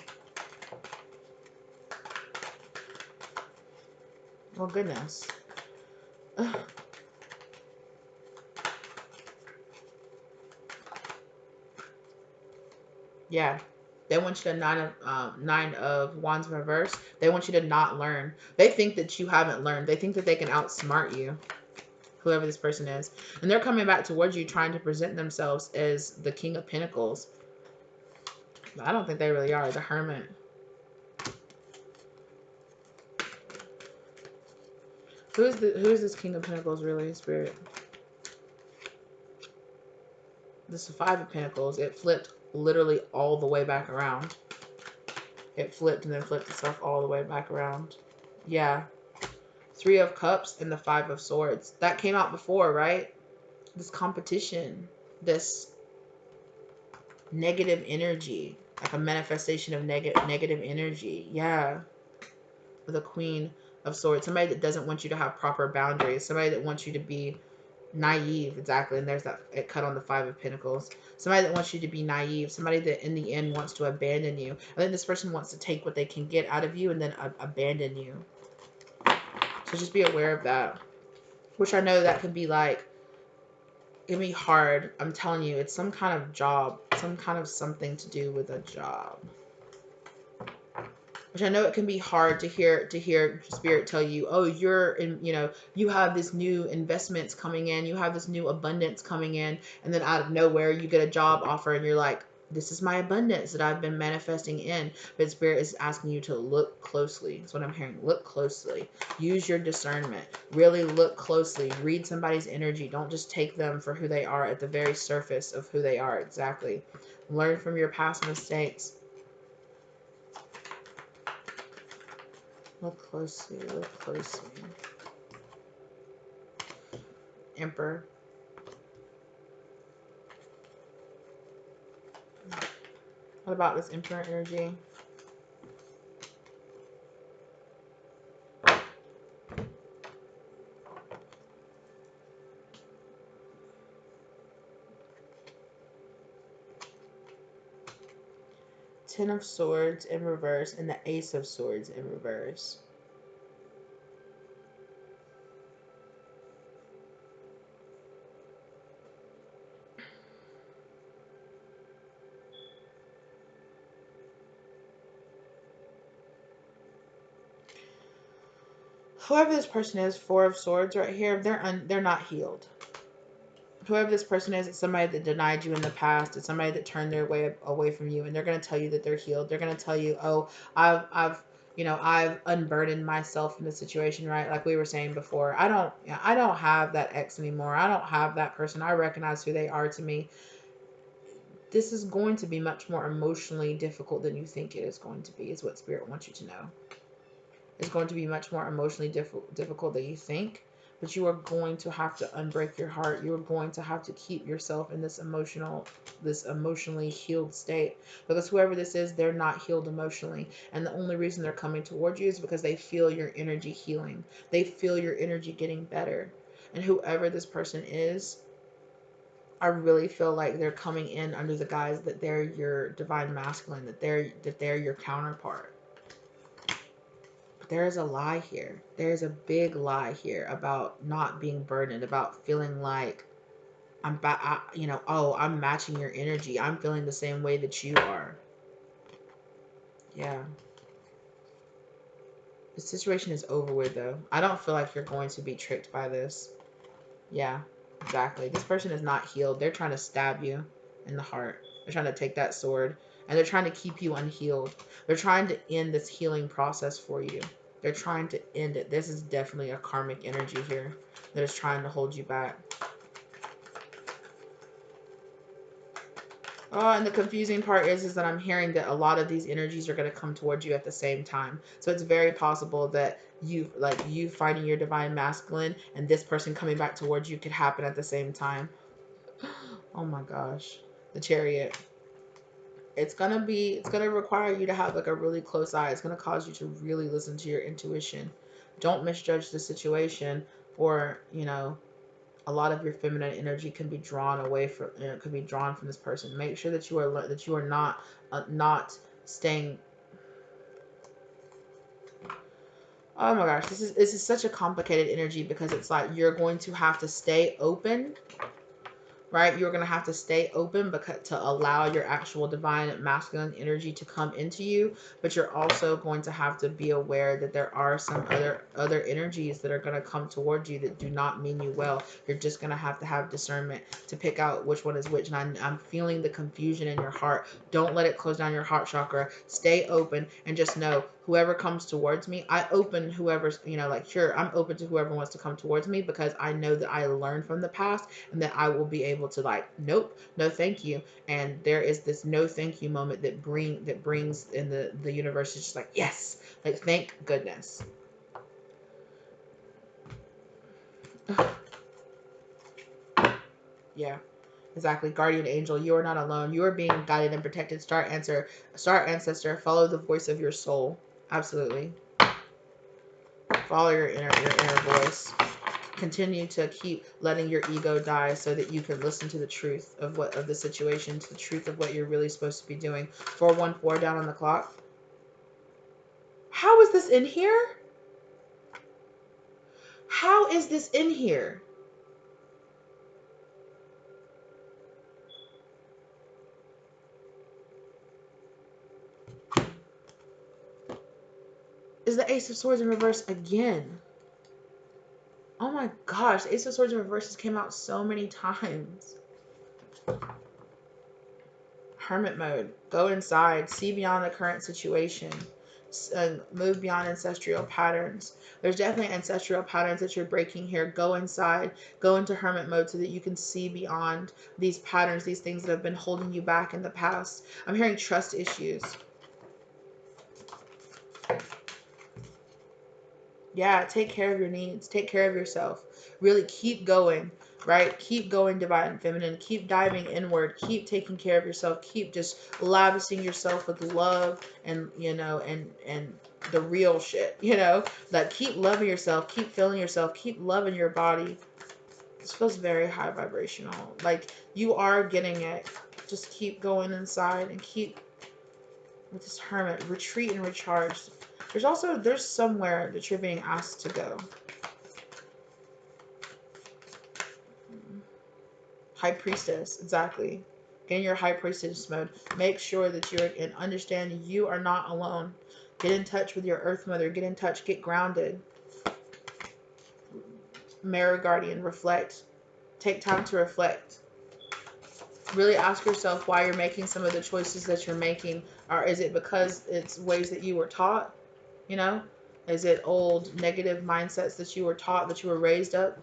Oh, goodness. Ugh. Yeah. They want you to nine of wands in reverse. They want you to not learn. They think that you haven't learned. They think that they can outsmart you, whoever this person is. And they're coming back towards you trying to present themselves as the King of Pentacles. But I don't think they really are. The Hermit. Who is this King of Pentacles really, Spirit? This is Five of Pentacles. It flipped literally all the way back around. It flipped and then flipped itself all the way back around. Yeah. Three of Cups and the Five of Swords. That came out before, right? This competition. This negative energy. Like a manifestation of negative energy. Yeah. The Queen of Swords. Somebody that doesn't want you to have proper boundaries. Somebody that wants you to be naive. Exactly. And there's that it cut on the Five of Pentacles. Somebody that wants you to be naive. Somebody that in the end wants to abandon you. I think this person wants to take what they can get out of you and then abandon you. So just be aware of that. Which I know that can be like, it can be hard. I'm telling you, it's some kind of job. Some kind of something to do with a job. Which I know it can be hard to hear Spirit tell you, oh, you're in, you know, you have this new investments coming in, you have this new abundance coming in, and then out of nowhere you get a job offer and you're like, this is my abundance that I've been manifesting in. But Spirit is asking you to look closely. That's what I'm hearing. Look closely. Use your discernment. Really look closely. Read somebody's energy. Don't just take them for who they are at the very surface of who they are. Exactly. Learn from your past mistakes. Look closely, look closely. Emperor. What about this Emperor energy? Ten of Swords in reverse and the Ace of Swords in reverse. Whoever this person is, Four of Swords right here, they're not healed. Whoever this person is, it's somebody that denied you in the past. It's somebody that turned their way away from you, and they're going to tell you that they're healed. They're going to tell you, oh, I've unburdened myself in the situation, right? Like we were saying before, I don't have that ex anymore. I don't have that person. I recognize who they are to me. This is going to be much more emotionally difficult than you think it is going to be, is what Spirit wants you to know. It's going to be much more emotionally difficult than you think, but you are going to have to unbreak your heart. You are going to have to keep yourself in this emotionally healed state, because whoever this is, they're not healed emotionally. And the only reason they're coming towards you is because they feel your energy healing. They feel your energy getting better. And whoever this person is, I really feel like they're coming in under the guise that they're your divine masculine, that they're your counterpart. But there is a lie here. There is a big lie here about not being burdened, about feeling like I'm matching your energy. I'm feeling the same way that you are. Yeah. The situation is over with though. I don't feel like you're going to be tricked by this. Yeah, exactly. This person is not healed. They're trying to stab you in the heart. They're trying to take that sword and they're trying to keep you unhealed. They're trying to end this healing process for you. They're trying to end it. This is definitely a karmic energy here that is trying to hold you back. Oh, and the confusing part is that I'm hearing that a lot of these energies are going to come towards you at the same time. So it's very possible that you finding your divine masculine and this person coming back towards you could happen at the same time. Oh my gosh. The Chariot. It's going to require you to have like a really close eye. It's going to cause you to really listen to your intuition. Don't misjudge the situation, or, a lot of your feminine energy can be drawn away from, could be drawn from this person. Make sure that you are not staying. Oh my gosh, this is such a complicated energy, because it's like you're going to have to stay open, right? You're going to have to stay open because to allow your actual divine masculine energy to come into you, but you're also going to have to be aware that there are some other energies that are going to come towards you that do not mean you well. You're just going to have discernment to pick out which one is which. And I'm feeling the confusion in your heart. Don't let it close down your heart chakra. Stay open and just know, whoever comes towards me, I open whoever's, sure, I'm open to whoever wants to come towards me, because I know that I learned from the past and that I will be able to nope, no thank you. And there is this no thank you moment that brings in the universe is just like, yes, like, thank goodness. Yeah, exactly. Guardian angel, you are not alone. You are being guided and protected. Star ancestor, follow the voice of your soul. Absolutely. Follow your inner voice. Continue to keep letting your ego die so that you can listen to the truth of the situation, to the truth of what you're really supposed to be doing. 414 down on the clock. How is this in here? How is this in here? Is the Ace of Swords in reverse again? Oh my gosh, the Ace of Swords in reverse came out so many times. Hermit mode. Go inside. See beyond the current situation. Move beyond ancestral patterns. There's definitely ancestral patterns that you're breaking here. Go inside. Go into hermit mode so that you can see beyond these patterns, these things that have been holding you back in the past. I'm hearing trust issues. Yeah, take care of your needs. Take care of yourself. Really keep going, right? Keep going, divine feminine. Keep diving inward. Keep taking care of yourself. Keep just lavishing yourself with love and, you know, and the real shit, you know? Like, keep loving yourself. Keep feeling yourself. Keep loving your body. This feels very high vibrational. Like, you are getting it. Just keep going inside and keep with this hermit. Retreat and recharge. There's somewhere that you're being asked to go. High priestess, exactly. Get in your high priestess mode. Make sure that you're and understand you are not alone. Get in touch with your earth mother. Get in touch. Get grounded. Mirror guardian, reflect. Take time to reflect. Really ask yourself why you're making some of the choices that you're making. Or is it because it's ways that you were taught? You know? Is it old negative mindsets that you were taught, that you were raised up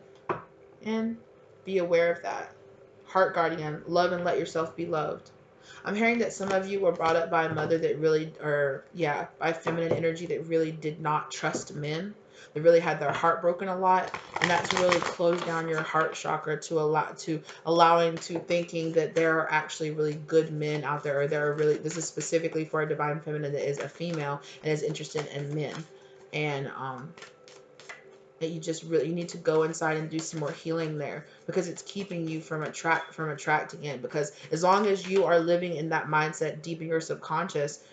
in? Be aware of that. Heart guardian, love and let yourself be loved. I'm hearing that some of you were brought up by a mother that really, by feminine energy that really did not trust men. They really had their heart broken a lot, and that's really closed down your heart chakra to allowing to thinking that there are actually really good men out there, or there are really, this is specifically for a divine feminine that is a female and is interested in men, and that you need to go inside and do some more healing there, because it's keeping you from attracting in. Because as long as you are living in that mindset deep in your subconscious,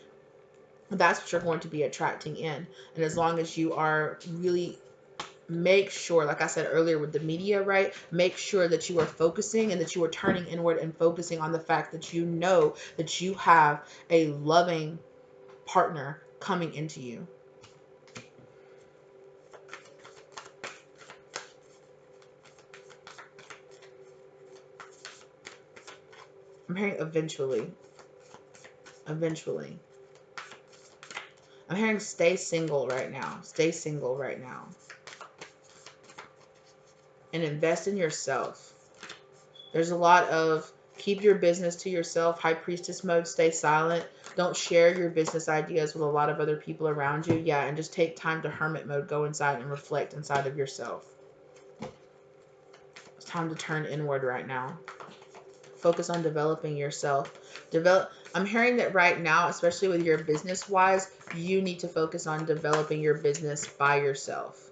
that's what you're going to be attracting in. And as long as you are really, make sure, like I said earlier with the media, right? Make sure that you are focusing and that you are turning inward and focusing on the fact that you know that you have a loving partner coming into you. I'm hearing eventually. Eventually. I'm hearing stay single right now. Stay single right now. And invest in yourself. There's a lot of keep your business to yourself. High priestess mode. Stay silent. Don't share your business ideas with a lot of other people around you. Yeah, and just take time to hermit mode. Go inside and reflect inside of yourself. It's time to turn inward right now. Focus on developing yourself. I'm hearing that right now, especially with your business wise, you need to focus on developing your business by yourself.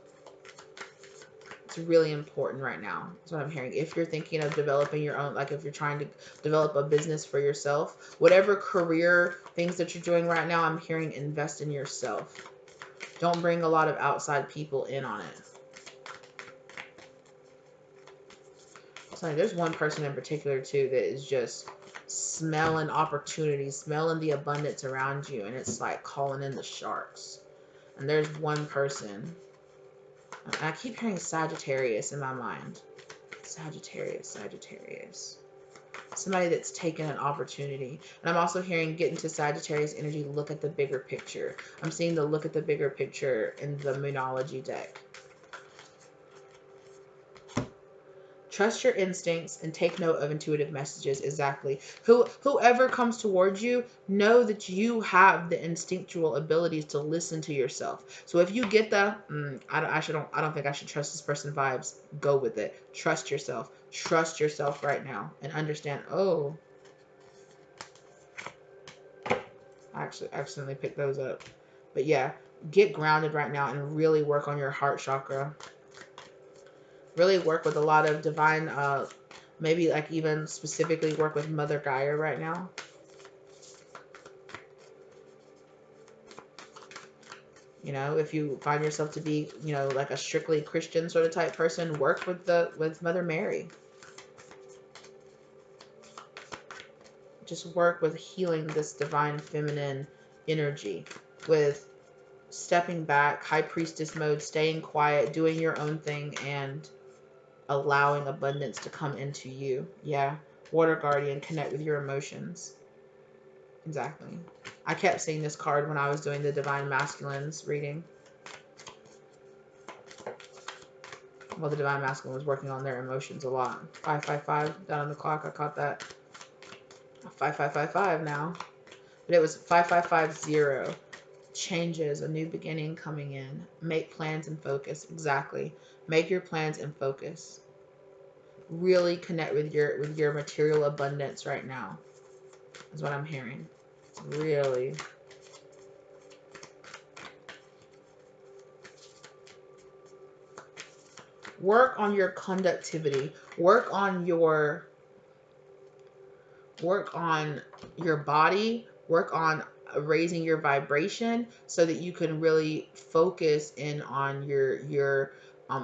It's really important right now. That's what I'm hearing. If you're thinking of developing your own, like if you're trying to develop a business for yourself, whatever career things that you're doing right now, I'm hearing invest in yourself. Don't bring a lot of outside people in on it. So there's one person in particular too that is just smelling opportunities, smelling the abundance around you, and it's like calling in the sharks. And there's one person, and I keep hearing Sagittarius in my mind. Sagittarius, Sagittarius. Somebody that's taken an opportunity. And I'm also hearing get into Sagittarius energy, look at the bigger picture. I'm seeing the look at the bigger picture in the Moonology deck. Trust your instincts and take note of intuitive messages. Exactly. Whoever comes towards you, know that you have the instinctual abilities to listen to yourself. So if you get the, I don't think I should trust this person vibes, go with it. Trust yourself. Trust yourself right now and understand, oh, I actually accidentally picked those up. But yeah, Get grounded right now and really work on your heart chakra. Really work with a lot of divine, maybe like even specifically work with Mother Gaia right now. You know, if you find yourself to be, you know, like a strictly Christian sort of type person, work with Mother Mary. Just work with healing this divine feminine energy, with stepping back, high priestess mode, staying quiet, doing your own thing, and allowing abundance to come into you. Yeah. Water guardian, connect with your emotions. Exactly. I kept seeing this card when I was doing the divine masculines reading. Well, the divine masculine was working on their emotions a lot. 555 down on the clock. I caught that. 5555 now. But it was 5550. Changes, a new beginning coming in. Make plans and focus. Exactly. Make your plans and focus. Really connect with your material abundance right now. Is what I'm hearing. Really. Work on your conductivity. Work on your body. Work on raising your vibration so that you can really focus in on your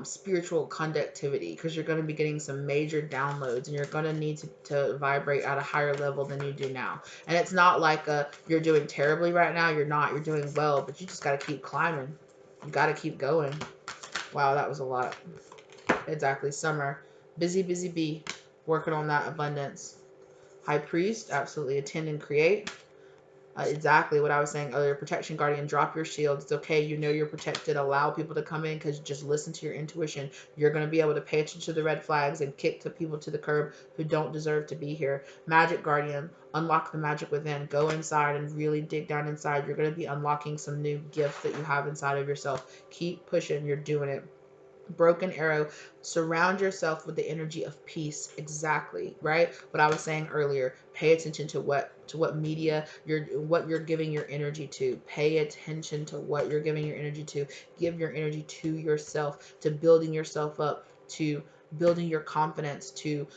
spiritual conductivity, because you're going to be getting some major downloads and you're going to need to vibrate at a higher level than you do now. And it's not like you're doing terribly right now. You're not. You're doing well, but you just got to keep climbing. You got to keep going. Wow, that was a lot. Exactly. Summer. Busy, busy bee. Working on that abundance. High priest. Absolutely. Attend and create. Exactly what I was saying earlier. Protection guardian. Drop your shield. It's okay. You know you're protected. Allow people to come in, because just listen to your intuition. You're going to be able to pay attention to the red flags and kick the people to the curb who don't deserve to be here. Magic guardian. Unlock the magic within. Go inside and really dig down inside. You're going to be unlocking some new gifts that you have inside of yourself. Keep pushing. You're doing it. Broken arrow. Surround yourself with the energy of peace. Exactly, right? What I was saying earlier. Pay attention to what media you're giving your energy to. Pay attention to what you're giving your energy to. Give your energy to yourself, to building yourself up, to building your confidence, to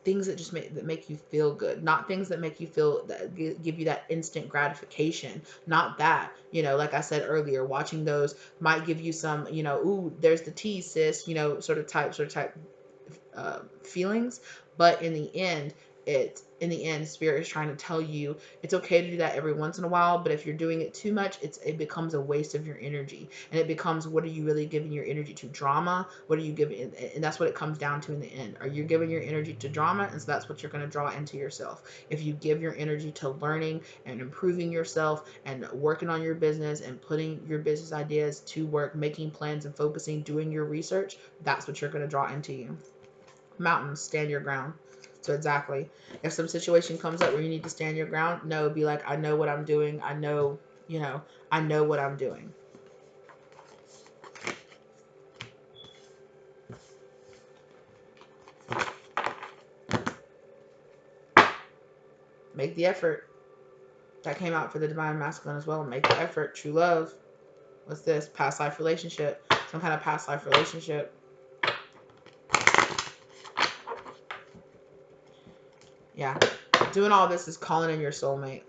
things that just make you feel good, not things that make you feel, that give you that instant gratification. Not that, like I said earlier, watching those might give you some, ooh, there's the tea, sis, sort of type feelings. But in the end, spirit is trying to tell you it's okay to do that every once in a while, but if you're doing it too much, it becomes a waste of your energy. And it becomes, what are you really giving your energy to? Drama? What are you giving? And that's what it comes down to in the end. Are you giving your energy to drama? And so that's what you're going to draw into yourself. If you give your energy to learning and improving yourself and working on your business and putting your business ideas to work, making plans and focusing, doing your research, that's what you're going to draw into you. Mountains, stand your ground. So exactly, if some situation comes up where you need to stand your ground, no, be like, I know what I'm doing. I know what I'm doing. Make the effort. That came out for the divine masculine as well. Make the effort. True love. What's this? Past life relationship. Some kind of past life relationship. Yeah. Doing all this is calling in your soulmate.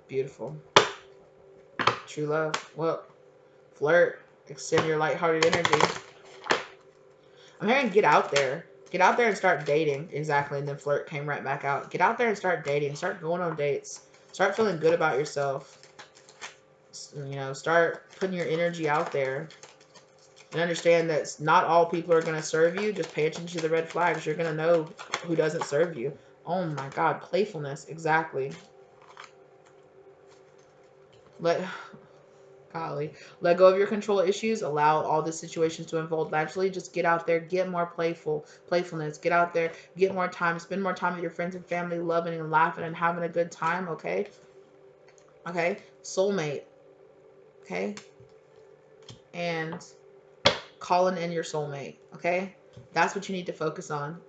Beautiful. True love. Well, flirt. Extend your lighthearted energy. I'm hearing get out there. Get out there and start dating. Exactly. And then flirt came right back out. Get out there and start dating. Start going on dates. Start feeling good about yourself. Start putting your energy out there. And understand that not all people are going to serve you. Just pay attention to the red flags. You're going to know who doesn't serve you. Oh my God. Playfulness. Exactly. Golly. Let go of your control issues. Allow all the situations to unfold naturally. Just get out there. Get more playfulness. Get out there. Get more time. Spend more time with your friends and family, loving and laughing and having a good time. Okay? Okay? Soulmate. Okay? And calling in your soulmate. Okay? That's what you need to focus on.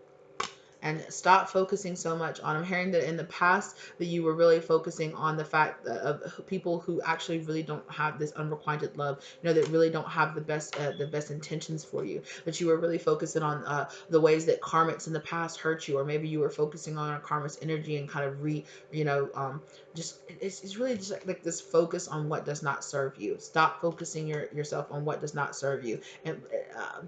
And stop focusing so much on. I'm hearing that in the past that you were really focusing on the fact that of people who actually really don't have this unrequited love, that really don't have the best intentions for you. That you were really focusing on the ways that karmics in the past hurt you, or maybe you were focusing on a karmic's energy and kind of just it's really just like this focus on what does not serve you. Stop focusing yourself on what does not serve you. And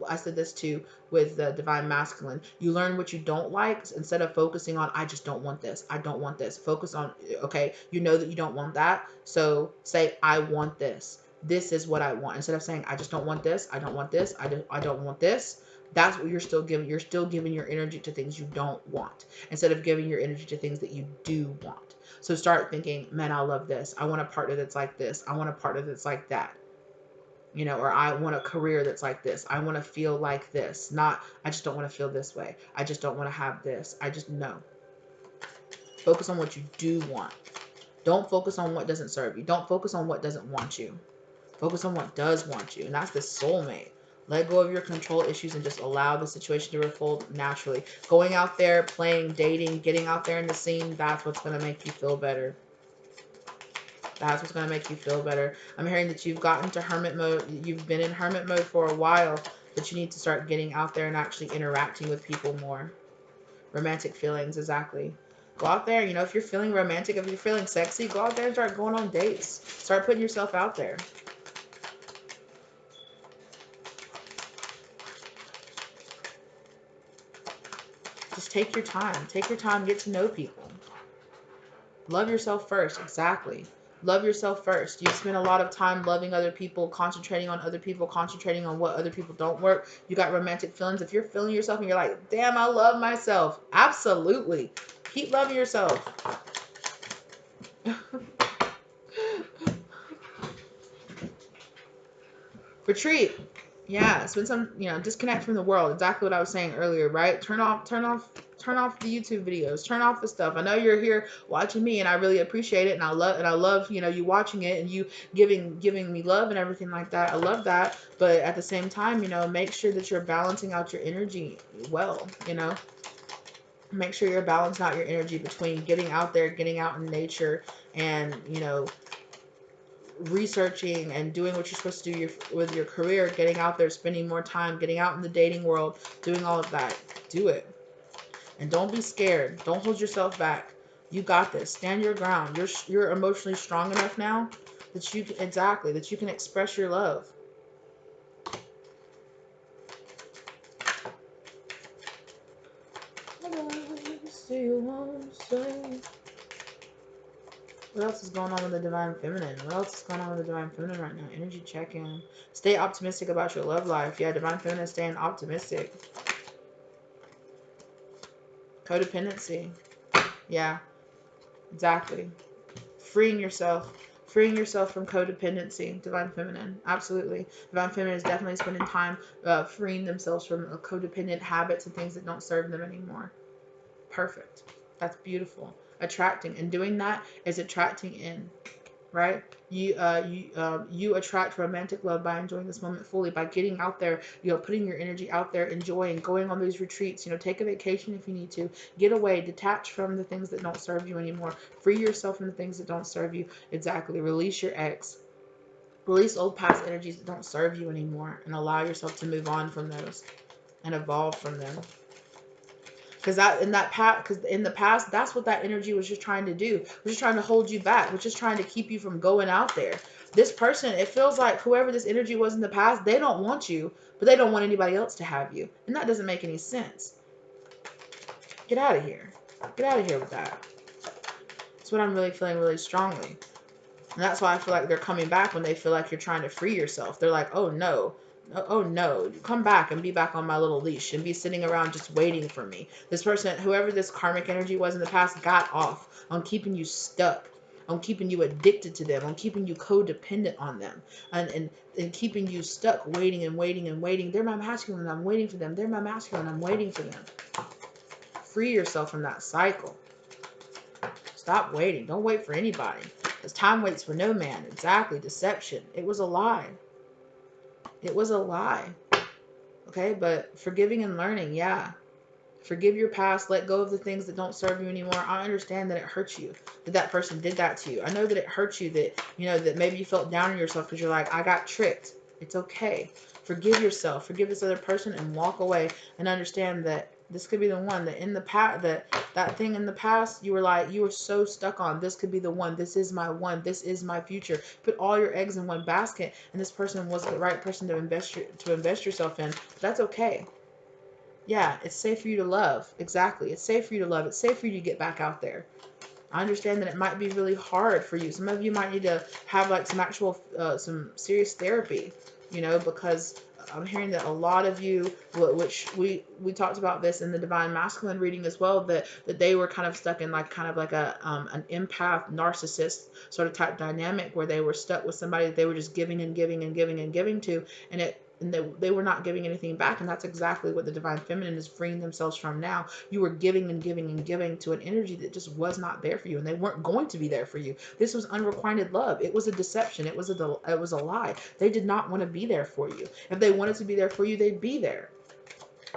I said this too with the divine masculine. You learn what you don't like instead of focusing on, I just don't want this. I don't want this. Focus on, okay, you know that you don't want that. So say, I want this. This is what I want. Instead of saying, I just don't want this. I don't want this. I don't want this. That's what you're still giving. You're still giving your energy to things you don't want instead of giving your energy to things that you do want. So start thinking, man, I love this. I want a partner that's like this. I want a partner that's like that. Or I want a career that's like this. I want to feel like this. Not, I just don't want to feel this way. I just don't want to have this. I just know. Focus on what you do want. Don't focus on what doesn't serve you. Don't focus on what doesn't want you. Focus on what does want you. And that's the soulmate. Let go of your control issues and just allow the situation to unfold naturally. Going out there, playing, dating, getting out there in the scene, that's what's going to make you feel better. That's what's going to make you feel better. I'm hearing that you've gotten to hermit mode. You've been in hermit mode for a while, but you need to start getting out there and actually interacting with people more. Romantic feelings, exactly. Go out there, if you're feeling romantic, if you're feeling sexy, go out there and start going on dates. Start putting yourself out there. Just take your time. Take your time, get to know people. Love yourself first, exactly. Love yourself first. You spend a lot of time loving other people, concentrating on other people, concentrating on what other people don't work. You got romantic feelings. If you're feeling yourself and you're like, damn, I love myself. Absolutely. Keep loving yourself. Retreat. Yeah, spend some, disconnect from the world. Exactly what I was saying earlier, right? Turn off the YouTube videos. Turn off the stuff. I know you're here watching me, and I really appreciate it, and I love, you watching it and you giving me love and everything like that. I love that, but at the same time, make sure that you're balancing out your energy well. Make sure you're balancing out your energy between getting out there, getting out in nature, and researching and doing what you're supposed to do with your career, getting out there, spending more time, getting out in the dating world, doing all of that. Do it. And don't be scared. Don't hold yourself back. You got this. Stand your ground. You're emotionally strong enough now that you can express your love. What else is going on with the divine feminine? What else is going on with the divine feminine right now? Energy check-in. Stay optimistic about your love life. Yeah, divine feminine, staying optimistic. Codependency. Yeah, exactly. Freeing yourself from codependency. Divine feminine, absolutely. Divine feminine is definitely spending time freeing themselves from codependent habits and things that don't serve them anymore. Perfect. That's beautiful. Attracting, and doing that is attracting in, right? You attract romantic love by enjoying this moment fully, by getting out there, putting your energy out there, enjoying, going on these retreats, take a vacation if you need to, get away, detach from the things that don't serve you anymore, free yourself from the things that don't serve you. Exactly. Release your ex, release old past energies that don't serve you anymore, and allow yourself to move on from those and evolve from them. Because in the past, that's what that energy was just trying to do. Was just trying to hold you back. Was just trying to keep you from going out there. This person, it feels like whoever this energy was in the past, they don't want you, but they don't want anybody else to have you. And that doesn't make any sense. Get out of here. Get out of here with that. That's what I'm really feeling really strongly. And that's why I feel like they're coming back when they feel like you're trying to free yourself. They're like, oh no, come back and be back on my little leash and be sitting around just waiting for me. This person, whoever this karmic energy was in the past, got off on keeping you stuck, on keeping you addicted to them, on keeping you codependent on them, and keeping you stuck waiting and waiting and waiting. They're my masculine, I'm waiting for them. They're my masculine, I'm waiting for them. Free yourself from that cycle. Stop waiting. Don't wait for anybody. Because time waits for no man. Exactly. Deception. It was a lie. It was a lie. Okay, but forgiving and learning, yeah. Forgive your past. Let go of the things that don't serve you anymore. I understand that it hurts you, that that person did that to you. I know that it hurts you, that, you know, that maybe you felt down on yourself because you're like, I got tricked. It's okay. Forgive yourself. Forgive this other person and walk away and understand that this could be the one, that in the past, that thing in the past, you were like, you were so stuck on, this could be the one. This is my one. This is my future. Put all your eggs in one basket, and this person wasn't the right person to invest yourself in. That's okay. Yeah, it's safe for you to love. Exactly. It's safe for you to love. It's safe for you to get back out there. I understand that it might be really hard for you. Some of you might need to have like some actual, some serious therapy, you know, because I'm hearing that a lot of you, which we talked about this in the Divine Masculine reading as well, that they were kind of stuck in like kind of like a an empath narcissist sort of type dynamic where they were stuck with somebody that they were just giving and giving and giving and giving to, and they were not giving anything back. And that's exactly what the Divine Feminine is freeing themselves from now. You were giving and giving and giving to an energy that just was not there for you, and they weren't going to be there for you. This was unrequited love. It was a deception. It was a lie. They did not want to be there for you. If they wanted to be there for you, they'd be there.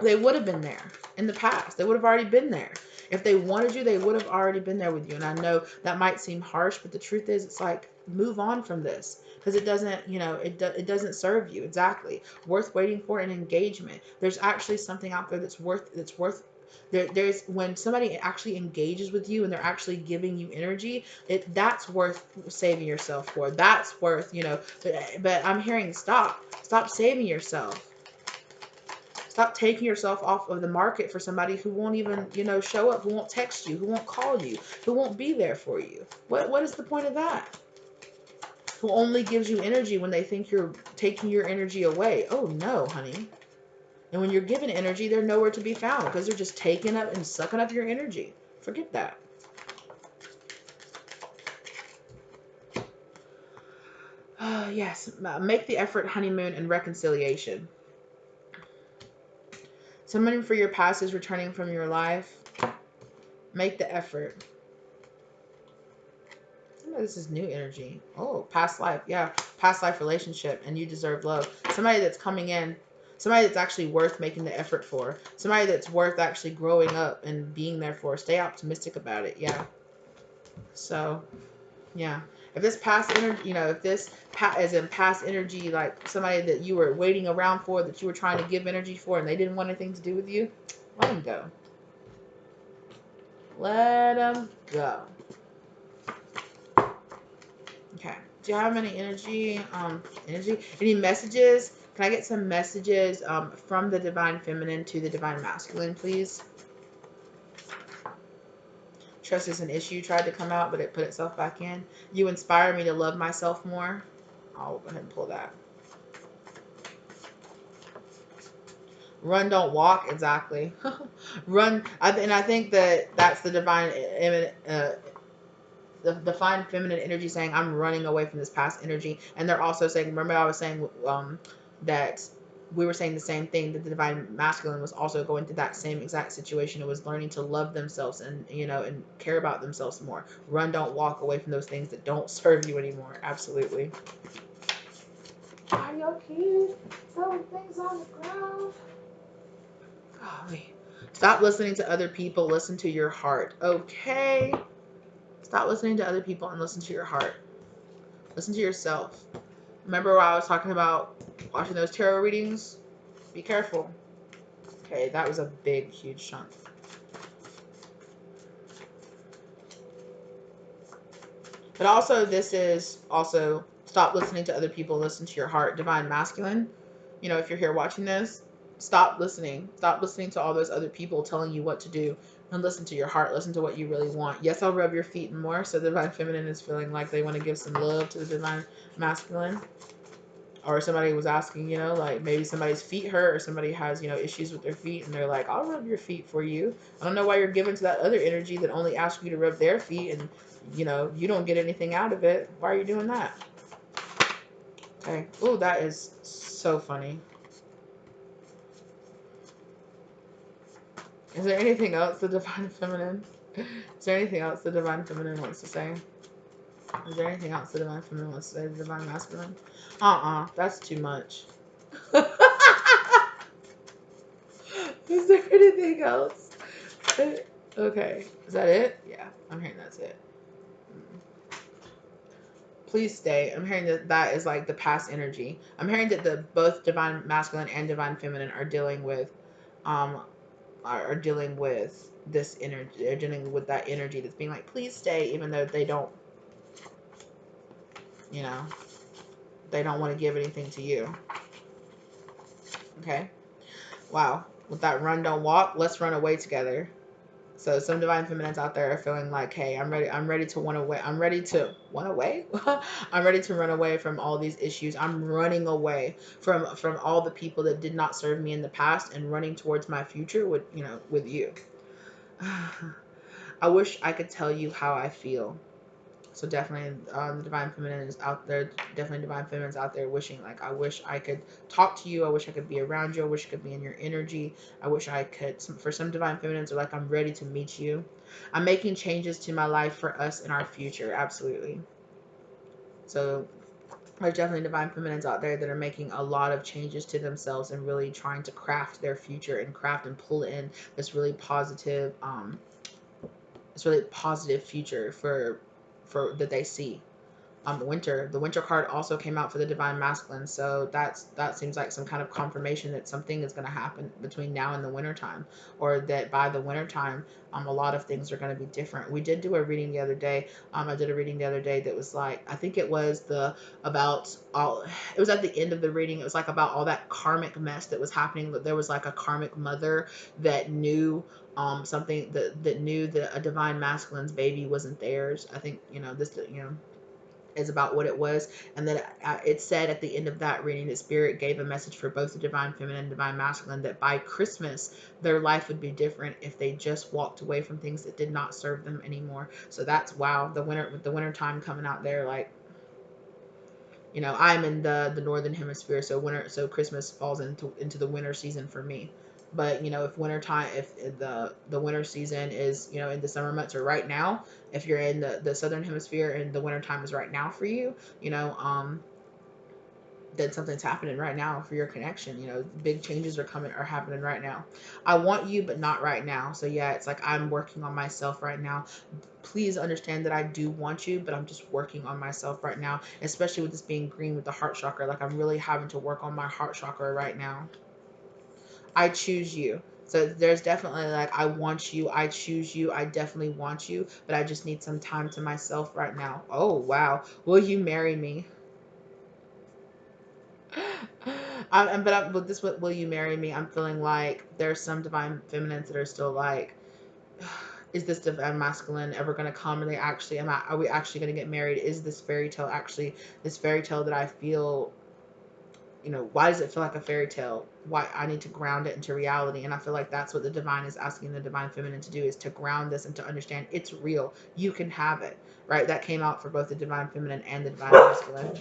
They would have been there in the past. They would have already been there. If they wanted you, they would have already been there with you. And I know that might seem harsh, but the truth is, it's like, move on from this, because it doesn't, you know, it doesn't serve you. Exactly. Worth waiting for an engagement. There's actually something out there that's worth there's when somebody actually engages with you and they're actually giving you energy, that's worth saving yourself for. That's worth, you know, but I'm hearing, stop saving yourself. Stop taking yourself off of the market for somebody who won't even, you know, show up, who won't text you, who won't call you, who won't be there for you. What is the point of that? Who only gives you energy when they think you're taking your energy away. Oh no, honey. And when you're given energy, they're nowhere to be found because they're just taking up and sucking up your energy. Forget that. Yes, make the effort, honeymoon, and reconciliation. Someone for your past is returning from your life. Make the effort. This is new energy. Oh, past life. Yeah, past life relationship, and you deserve love. Somebody that's coming in. Somebody that's actually worth making the effort for. Somebody that's worth actually growing up and being there for. Stay optimistic about it. Yeah. So, yeah. If this past energy, you know, if this is in past energy, like somebody that you were waiting around for, that you were trying to give energy for, and they didn't want anything to do with you, let them go. Let them go. Okay. Do you have any energy? Any messages? Can I get some messages from the Divine Feminine to the Divine Masculine, please? Trust is an issue. Tried to come out, but it put itself back in. You inspire me to love myself more. I'll go ahead and pull that. Run, don't walk. Exactly. Run. And I think that that's the divine, the divine feminine energy saying, I'm running away from this past energy. And they're also saying, remember I was saying that we were saying the same thing, that the divine masculine was also going through that same exact situation. It was learning to love themselves and, you know, and care about themselves more. Run, don't walk away from those things that don't serve you anymore. Absolutely. Are you okay? Throwing things on the ground. Golly. Stop listening to other people. Listen to your heart. Okay? Stop listening to other people and listen to your heart. Listen to yourself. Remember when I was talking about watching those tarot readings? Be careful. Okay, that was a big, huge chunk. But also, this is also stop listening to other people. Listen to your heart. Divine masculine. You know, if you're here watching this, stop listening. Stop listening to all those other people telling you what to do. And listen to your heart. Listen to what you really want. Yes, I'll rub your feet more. So the divine feminine is feeling like they want to give some love to the divine masculine. Or somebody was asking, you know, like maybe somebody's feet hurt or somebody has, you know, issues with their feet and they're like, I'll rub your feet for you. I don't know why you're giving to that other energy that only asks you to rub their feet and, you know, you don't get anything out of it. Why are you doing that? Okay. Oh, that is so funny. Is there anything else the divine feminine? Is there anything else the divine feminine wants to say? Is there anything else the divine feminine wants to say? The divine masculine? That's too much. Is there anything else? Okay. Is that it? Yeah, I'm hearing that's it. Please stay. I'm hearing that that is like the past energy. I'm hearing that the both divine masculine and divine feminine are dealing with um are dealing with this energy. They're dealing with that energy that's being like, please stay, even though they don't, you know, they don't want to give anything to you. Okay. Wow. With that run, don't walk, let's run away together. So some divine feminines out there are feeling like, hey, I'm ready to run away. I'm ready to run away. I'm ready to run away from all these issues. I'm running away from all the people that did not serve me in the past and running towards my future with, you know, with you. I wish I could tell you how I feel. So definitely, the divine feminine is out there. Definitely, divine feminines out there wishing like, I wish I could talk to you. I wish I could be around you. I wish I could be in your energy. I wish I could. For some divine feminines are like, I'm ready to meet you. I'm making changes to my life for us in our future. Absolutely. So there's definitely divine feminines out there that are making a lot of changes to themselves and really trying to craft their future and craft and pull in this really positive future for that they see. The winter card also came out for the divine masculine, so that seems like some kind of confirmation that something is going to happen between now and the winter time, or that by the winter time, a lot of things are going to be different. We did do a reading the other day. I did a reading the other day that was like, I think it was the about all it was at the end of the reading, it was like about all that karmic mess that was happening, that there was like a karmic mother that knew something that knew that a divine masculine's baby wasn't theirs. I think, you know, this, you know, is about what it was. And then it said at the end of that reading that spirit gave a message for both the divine feminine and divine masculine, that by Christmas their life would be different if they just walked away from things that did not serve them anymore. So that's, wow, the winter, with the winter time coming out there, like, you know, I'm in the northern hemisphere, so winter, so Christmas falls into the winter season for me. But you know, if winter time, if the winter season is, you know, in the summer months or right now, if you're in the southern hemisphere and the winter time is right now for you, you know, then something's happening right now for your connection. You know, big changes are happening right now. I want you, but not right now. So yeah, it's like I'm working on myself right now. Please understand that I do want you, but I'm just working on myself right now, especially with this being green with the heart chakra. Like, I'm really having to work on my heart chakra right now. I choose you. So there's definitely like, I want you, I choose you, I definitely want you, but I just need some time to myself right now. Oh wow, will you marry me? But this, what will you marry me? I'm feeling like there's some divine feminines that are still like, is this divine masculine ever going to come? Are they actually, are we actually going to get married? Is this fairy tale actually this fairy tale that I feel, you know, why does it feel like a fairy tale? Why I need to ground it into reality. And I feel like that's what the divine is asking the divine feminine to do, is to ground this and to understand it's real. You can have it, right? That came out for both the divine feminine and the divine masculine.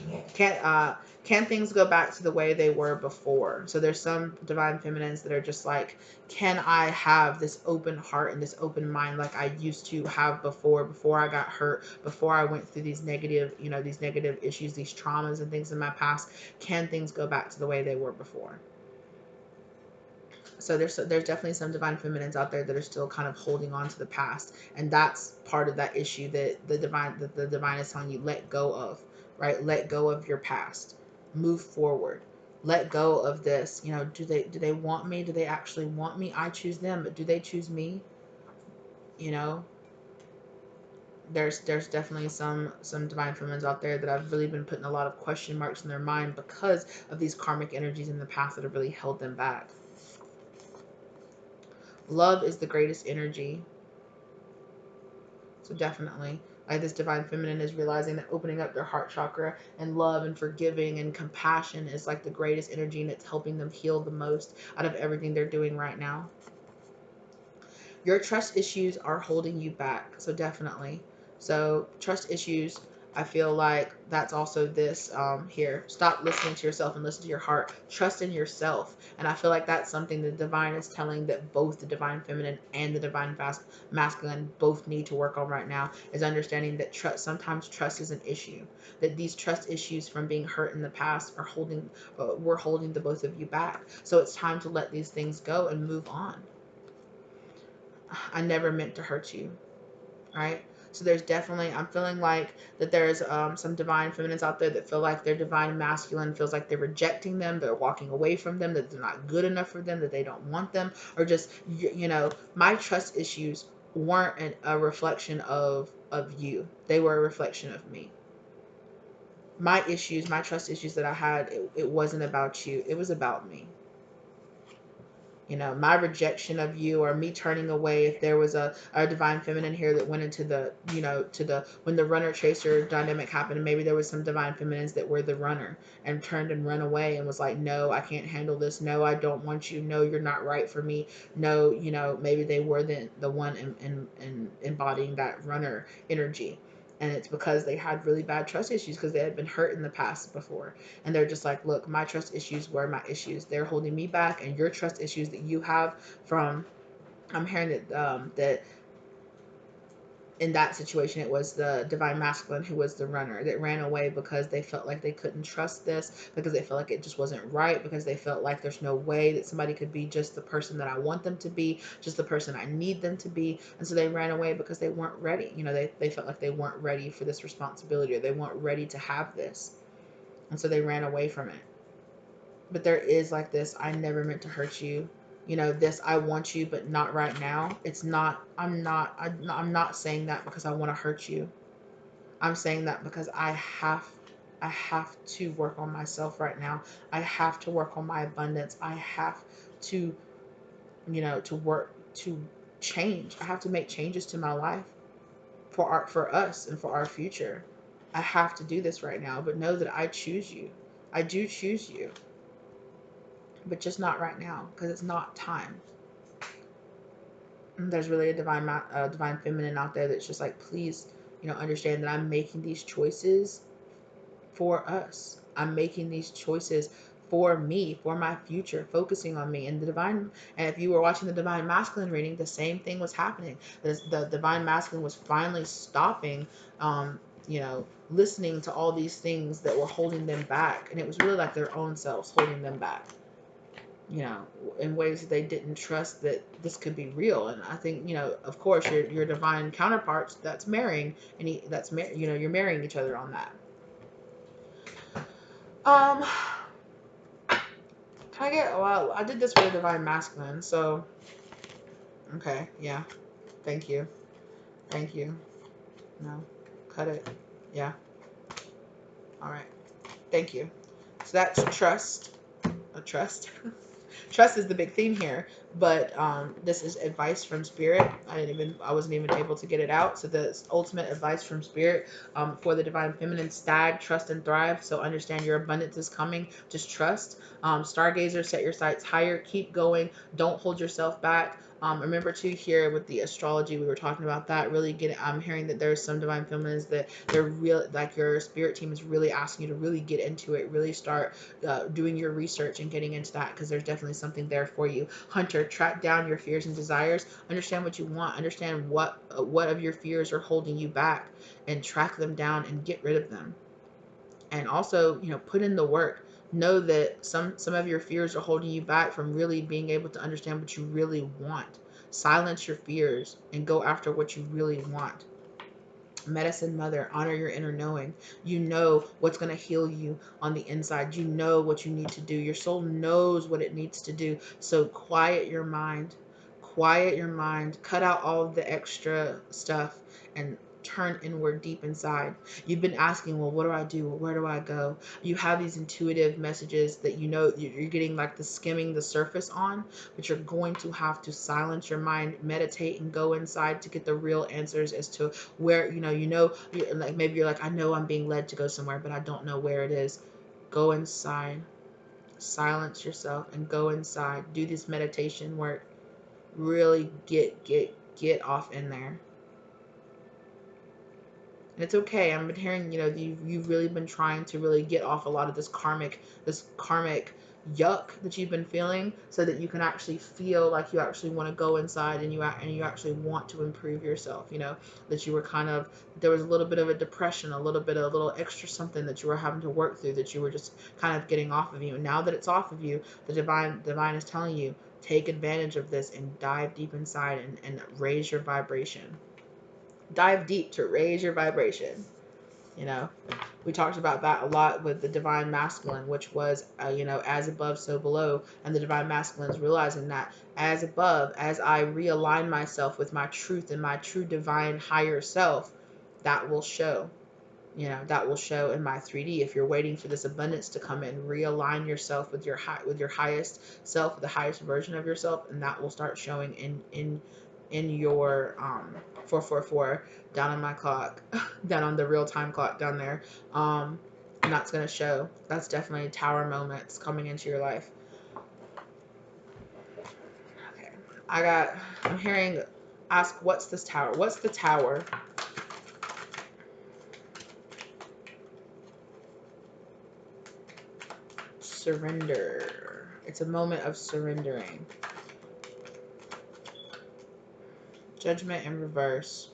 Can things go back to the way they were before? So there's some divine feminines that are just like, can I have this open heart and this open mind like I used to have before I got hurt, before I went through these negative, you know, these negative issues, these traumas and things in my past? Can things go back to the way they were before? So there's definitely some divine feminines out there that are still kind of holding on to the past, and that's part of that issue that the divine is telling you, let go of, right? Let go of your past, move forward, let go of this. You know, do they want me? Do they actually want me? I choose them, but do they choose me? You know, there's definitely some divine feminines out there that I've really been putting a lot of question marks in their mind because of these karmic energies in the past that have really held them back. Love is the greatest energy. So definitely, like, this divine feminine is realizing that opening up their heart chakra and love and forgiving and compassion is like the greatest energy, and it's helping them heal the most out of everything they're doing right now. Your trust issues are holding you back. So definitely. So trust issues, I feel like that's also this here. Stop listening to yourself and listen to your heart. Trust in yourself. And I feel like that's something the divine is telling that both the divine feminine and the divine masculine both need to work on right now, is understanding that sometimes trust is an issue. That these trust issues from being hurt in the past are we're holding the both of you back. So it's time to let these things go and move on. I never meant to hurt you, right? So there's definitely, I'm feeling like that there's some divine feminines out there that feel like their divine masculine feels like they're rejecting them, they're walking away from them, that they're not good enough for them, that they don't want them, or just, you know, my trust issues weren't a reflection of you. They were a reflection of me. My issues, my trust issues that I had, it wasn't about you. It was about me. You know, my rejection of you, or me turning away, if there was a divine feminine here that went into the, you know, to the, when the runner chaser dynamic happened, and maybe there was some divine feminines that were the runner and turned and run away and was like, no, I can't handle this. No, I don't want you. No, you're not right for me. No, you know, maybe they were the one in embodying that runner energy. And it's because they had really bad trust issues because they had been hurt in the past before. And they're just like, look, my trust issues were my issues. They're holding me back. And your trust issues that you have from, I'm hearing that in that situation, it was the divine masculine who was the runner that ran away because they felt like they couldn't trust this, because they felt like it just wasn't right, because they felt like there's no way that somebody could be just the person that I want them to be, just the person I need them to be. And so they ran away because they weren't ready. You know, they felt like they weren't ready for this responsibility, or they weren't ready to have this. And so they ran away from it. But there is like this, I never meant to hurt you, you know, this, I want you but not right now. It's not, I'm not saying that because I want to hurt you. I'm saying that because I have to work on myself right now. I have to work on my abundance. I have to, you know, to work to change. I have to make changes to my life for us and for our future. I have to do this right now, but know that I choose you. I do choose you, but just not right now because it's not time. And there's really a divine feminine out there that's just like, please, you know, understand that I'm making these choices for us. I'm making these choices for me, for my future, focusing on me and the divine. And if you were watching the divine masculine reading, the same thing was happening. The divine masculine was finally stopping, you know, listening to all these things that were holding them back. And it was really like their own selves holding them back, you know, in ways that they didn't trust that this could be real. And I think, you know, of course, your divine counterparts, that's marrying, and you know, you're marrying each other on that. Um, can I get, well, I did this with a divine masculine, so, okay, yeah, thank you, thank you, no, cut it, yeah, all right, thank you. So that's trust, a trust. Trust is the big theme here, but this is advice from spirit. I wasn't even able to get it out. So the ultimate advice from spirit for the divine feminine stag, trust and thrive. So understand your abundance is coming. Just trust. Stargazer, set your sights higher. Keep going. Don't hold yourself back. Remember to here with the astrology, we were talking about that. Really I'm hearing that there's some divine feminines that they're real, like your spirit team is really asking you to really get into it, really start doing your research and getting into that, because there's definitely something there for you. Hunter, track down your fears and desires. Understand what you want. Understand what of your fears are holding you back, and track them down and get rid of them. And also, you know, put in the work. Know that some of your fears are holding you back from really being able to understand what you really want. Silence your fears and go after what you really want. Medicine mother, honor your inner knowing. You know what's going to heal you on the inside. You know what you need to do. Your soul knows what it needs to do. So quiet your mind. Quiet your mind. Cut out all of the extra stuff and turn inward deep inside. You've been asking, well, what do I do? Where do I go? You have these intuitive messages that you know you're getting, like the skimming the surface on, but you're going to have to silence your mind, meditate, and go inside to get the real answers as to where, you're like, maybe you're like, I know I'm being led to go somewhere, but I don't know where it is. Go inside, silence yourself and go inside. Do this meditation work. Really get off in there. And it's okay. I've been hearing, you've really been trying to really get off a lot of this karmic yuck that you've been feeling, so that you can actually feel like you actually want to go inside, and you actually want to improve yourself. That you were there was a little bit of a depression, a little extra something that you were having to work through, that you were just kind of getting off of you. And now that it's off of you, the divine is telling you, Take advantage of this and dive deep inside and raise your vibration. Dive deep to raise your vibration. You know, we talked about that a lot with the divine masculine, which was, you know, as above, so below. And the divine masculine is realizing that as above, as I realign myself with my truth and my true divine higher self, that will show. You know, that will show in my 3D. If you're waiting for this abundance to come in, realign yourself with your highest self, the highest version of yourself, and that will start showing in your 444 down on my clock, down on the real time clock down there. And that's gonna show. That's definitely tower moments coming into your life. Okay, I'm hearing, ask, what's this tower? What's the tower? Surrender. It's a moment of surrendering. Judgment in reverse.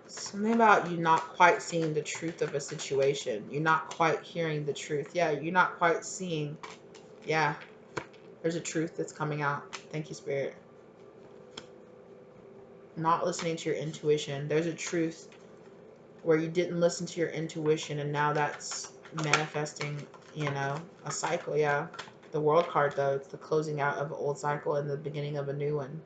Something about you not quite seeing the truth of a situation. You're not quite hearing the truth. Yeah, you're not quite seeing. Yeah, there's a truth that's coming out. Thank you, Spirit. Not listening to your intuition. There's a truth where you didn't listen to your intuition, and now that's manifesting, you know, a cycle. Yeah, the World card, though, it's the closing out of an old cycle and the beginning of a new one.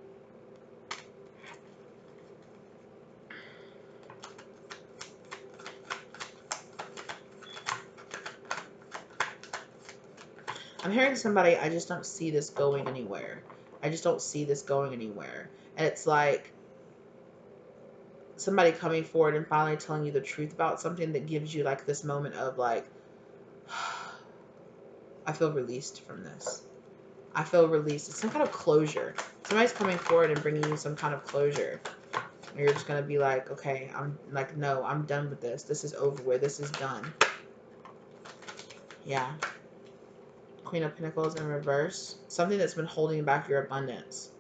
I'm hearing somebody, I just don't see this going anywhere. I just don't see this going anywhere. And it's like somebody coming forward and finally telling you the truth about something that gives you like this moment of like, I feel released from this. I feel released. It's some kind of closure. Somebody's coming forward and bringing you some kind of closure. And you're just going to be like, okay, I'm like, no, I'm done with this. This is over with. This is done. Yeah. Queen of Pentacles in reverse. Something that's been holding back your abundance.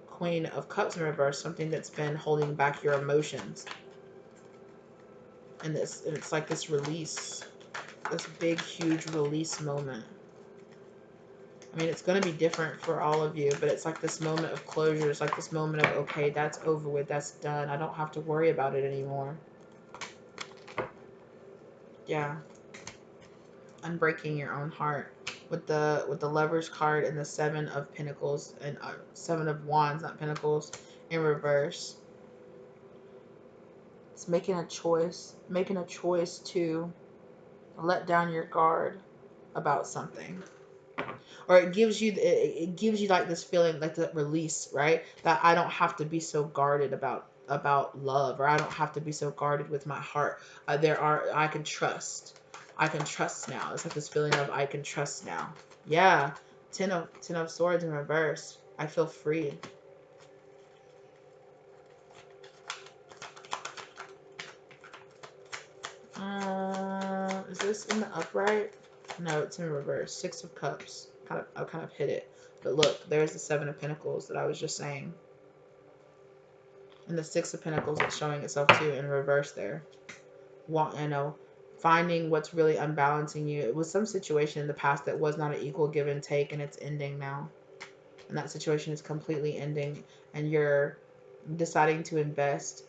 Queen of Cups in reverse. Something that's been holding back your emotions. And it's like this release. This big, huge release moment. I mean, it's going to be different for all of you, but it's like this moment of closure. It's like this moment of, okay, that's over with. That's done. I don't have to worry about it anymore. Yeah. Unbreaking your own heart. With the Lovers card and the 7 of Pentacles and 7 of Wands, not Pentacles, in reverse. It's making a choice to let down your guard about something. Or it gives you like this feeling, like the release, right? That I don't have to be so guarded about love, or I don't have to be so guarded with my heart. I can trust. I can trust now. It's like this feeling of I can trust now. Yeah. 10 of Swords in reverse. I feel free. Is this in the upright? No, it's in reverse. 6 of Cups. I kind of hit it. But look, there's the 7 of Pentacles that I was just saying. And the 6 of Pentacles is showing itself too in reverse there. Finding what's really unbalancing you. It was some situation in the past that was not an equal give and take, and it's ending now. And that situation is completely ending, and you're deciding to invest.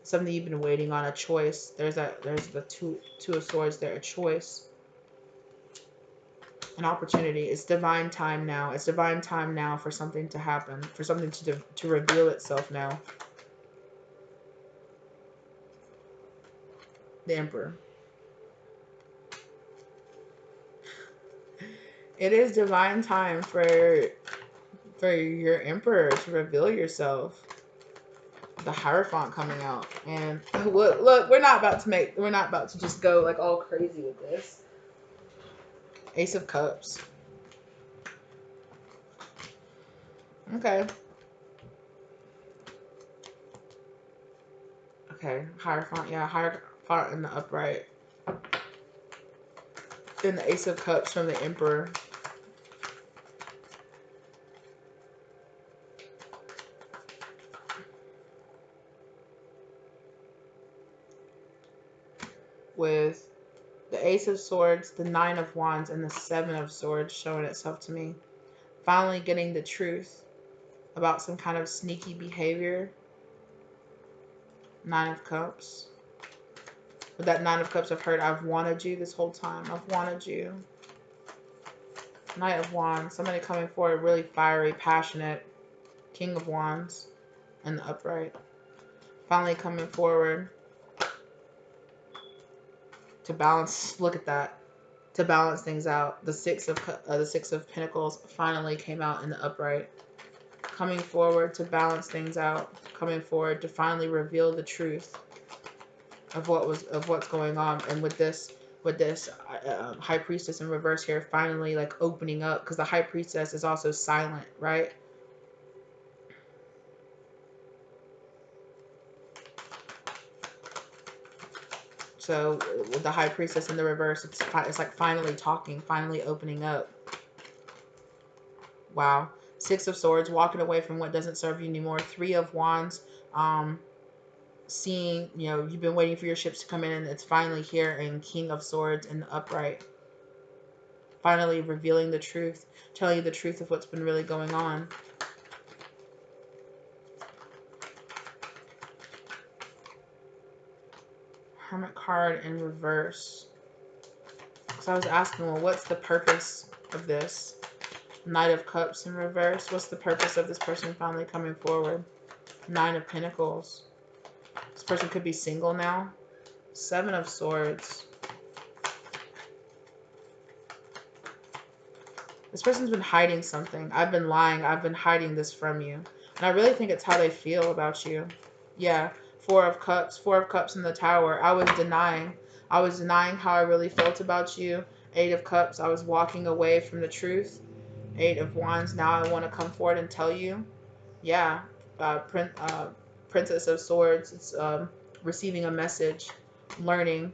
Something you've been waiting on, a choice. There's the two of Swords there, a choice. An opportunity. It's divine time now. It's divine time now for something to happen, for something to reveal itself now. The Emperor. It is divine time for your Emperor to reveal yourself. The Hierophant coming out, and look, we're not about to just go like all crazy with this. Ace of Cups. Okay. Okay, Hierophant, yeah, Hierophant in the upright. Then the Ace of Cups from the Emperor. with the Ace of Swords, the Nine of Wands, and the Seven of Swords showing itself to me. Finally getting the truth about some kind of sneaky behavior. Nine of Cups. With that Nine of Cups, I've heard I've wanted you this whole time. I've wanted you. Knight of Wands. Somebody coming forward, really fiery, passionate. King of Wands in the upright. Finally coming forward to balance. Look at that. To balance things out. The Six of Pentacles finally came out in the upright. Coming forward to balance things out. Coming forward to finally reveal the truth of what's going on. And with this High Priestess in reverse here, finally like opening up, because the High Priestess is also silent, right? So with the High Priestess in the reverse, it's like finally talking, finally opening up. Wow. Six of Swords, walking away from what doesn't serve you anymore. Three of Wands, seeing, you know, you've been waiting for your ships to come in, and it's finally here. And King of Swords in the upright. Finally revealing the truth, telling you the truth of what's been really going on. Hermit card in reverse. So I was asking, well, what's the purpose of this? Knight of Cups in reverse. What's the purpose of this person finally coming forward? Nine of Pentacles. This person could be single now. Seven of Swords. This person's been hiding something. I've been lying. I've been hiding this from you. And I really think it's how they feel about you. Yeah. Four of Cups. Four of Cups in the Tower. I was denying. I was denying how I really felt about you. Eight of Cups. I was walking away from the truth. Eight of Wands. Now I want to come forward and tell you. Yeah. Princess of Swords. It's receiving a message. Learning.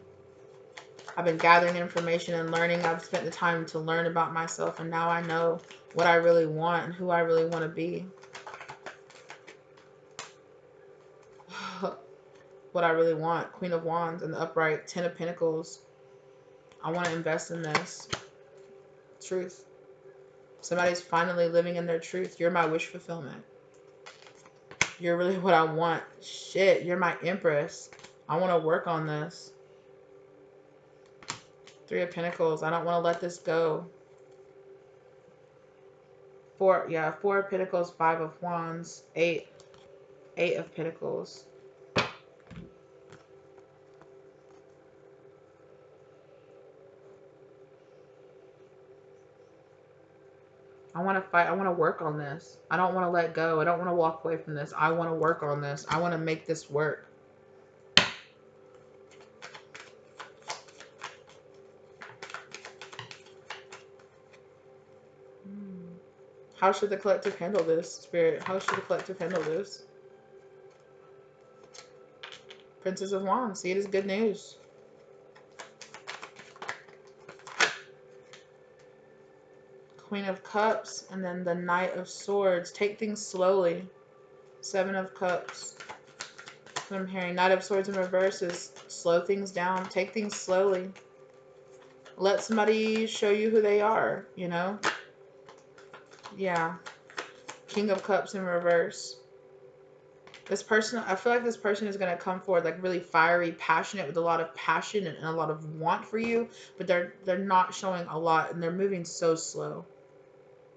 I've been gathering information and learning. I've spent the time to learn about myself, and now I know what I really want and who I really want to be. What I really want. Queen of Wands in the upright. Ten of Pentacles. I want to invest in this. Truth. Somebody's finally living in their truth. You're my wish fulfillment. You're really what I want. Shit, you're my Empress. I want to work on this. Three of Pentacles. I don't want to let this go. Four of Pentacles, Five of Wands, Eight of Pentacles. I want to fight. I want to work on this. I don't want to let go. I don't want to walk away from this. I want to work on this. I want to make this work. How should the collective handle this, Spirit? How should the collective handle this? Princess of Wands. See, it is good news. Queen of Cups. And then the Knight of Swords. Take things slowly. Seven of Cups. What I'm hearing. Knight of Swords in reverse is slow things down. Take things slowly. Let somebody show you who they are, you know? Yeah. King of Cups in reverse. This person, I feel like this person is going to come forward like really fiery, passionate, with a lot of passion and a lot of want for you, but they're not showing a lot, and they're moving so slow.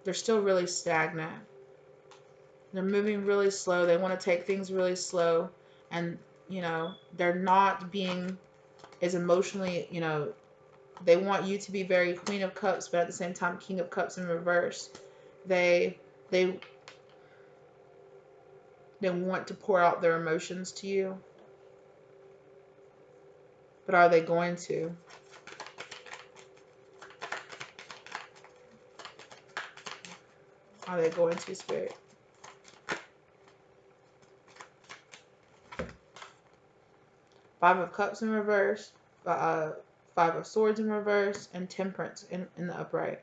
They're still really stagnant. They're moving really slow. They want to take things really slow, and, you know, they're not being as emotionally, you know, they want you to be very Queen of Cups, but at the same time, King of Cups in reverse. They want to pour out their emotions to you. But are they going to? Are they going to, Spirit? Five of Cups in reverse. Five of Swords in reverse. And Temperance in the upright.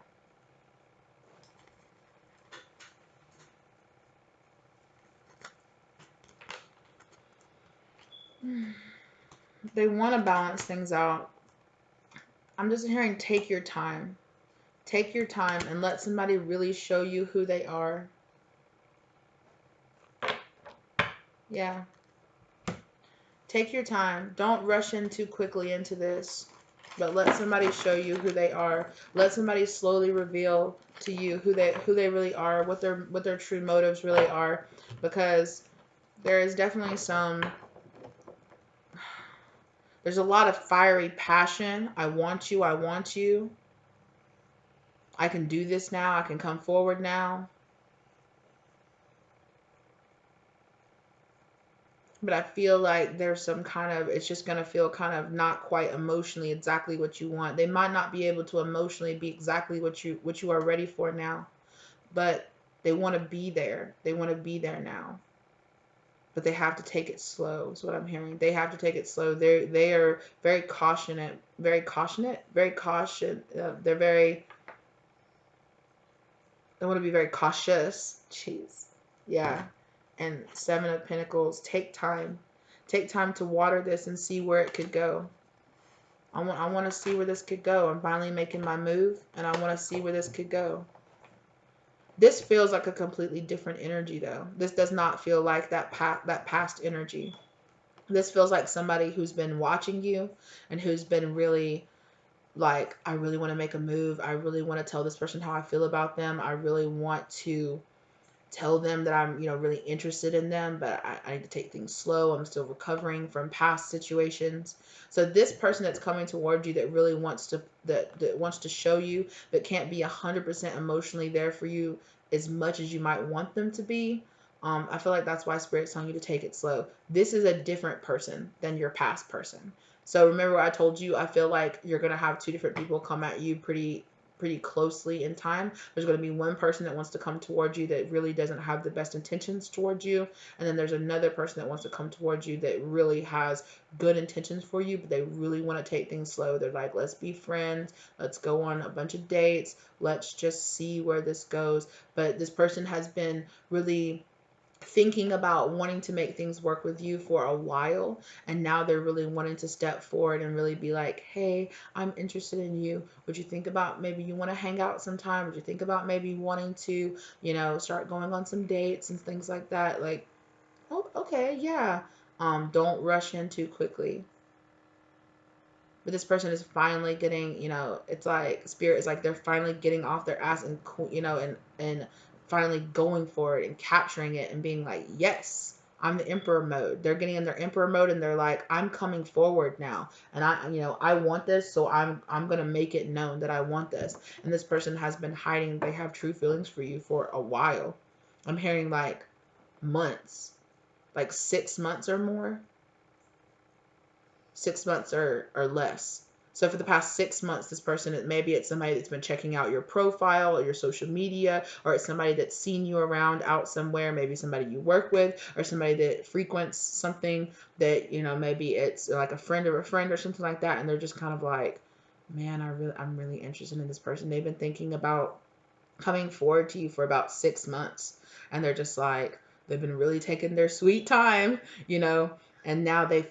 They want to balance things out. I'm just hearing take your time. Take your time and let somebody really show you who they are. Yeah. Take your time. Don't rush in too quickly into this. But let somebody show you who they are. Let somebody slowly reveal to you who they really are, what their true motives really are, because there is definitely there's a lot of fiery passion. I want you, I want you. I can do this now. I can come forward now. But I feel like there's some kind of, it's just going to feel kind of not quite emotionally exactly what you want. They might not be able to emotionally be exactly what you are ready for now, but they want to be there. They want to be there now. But they have to take it slow, is what I'm hearing. They have to take it slow. They are very cautionate, very cautionate, very caution. They want to be very cautious. Jeez. Yeah. And Seven of Pentacles, take time. Take time to water this and see where it could go. I want to see where this could go. I'm finally making my move, and I want to see where this could go. This feels like a completely different energy, though. This does not feel like that past energy. This feels like somebody who's been watching you and who's been really like, I really want to make a move. I really want to tell this person how I feel about them. I really want to tell them that I'm, really interested in them, but I need to take things slow. I'm still recovering from past situations. So this person that's coming toward you that really wants to, that wants to show you, but can't be 100% emotionally there for you as much as you might want them to be. I feel like that's why Spirit's telling you to take it slow. This is a different person than your past person. So remember what I told you, I feel like you're going to have two different people come at you pretty closely in time. There's going to be one person that wants to come towards you that really doesn't have the best intentions towards you. And then there's another person that wants to come towards you that really has good intentions for you, but they really want to take things slow. They're like, let's be friends. Let's go on a bunch of dates. Let's just see where this goes. But this person has been really thinking about wanting to make things work with you for a while, and now they're really wanting to step forward and really be like, hey, I'm interested in you. Would you think about maybe you want to hang out sometime? Would you think about maybe wanting to, start going on some dates and things like that? Like, oh, okay, yeah. Don't rush in too quickly. But this person is finally getting, it's like Spirit is like they're finally getting off their ass and, and finally going for it and capturing it and being like, yes, I'm the Emperor mode. They're getting in their Emperor mode and they're like, I'm coming forward now, and I want this, so I'm gonna make it known that I want this. And this person has been hiding. They have true feelings for you for a while. I'm hearing like months, like 6 months or more. 6 months or less. So for the past 6 months, this person, maybe it's somebody that's been checking out your profile or your social media, or it's somebody that's seen you around out somewhere, maybe somebody you work with, or somebody that frequents something that, maybe it's like a friend of a friend or something like that. And they're just kind of like, man, I'm really interested in this person. They've been thinking about coming forward to you for about 6 months. And they're just like, they've been really taking their sweet time, and now there's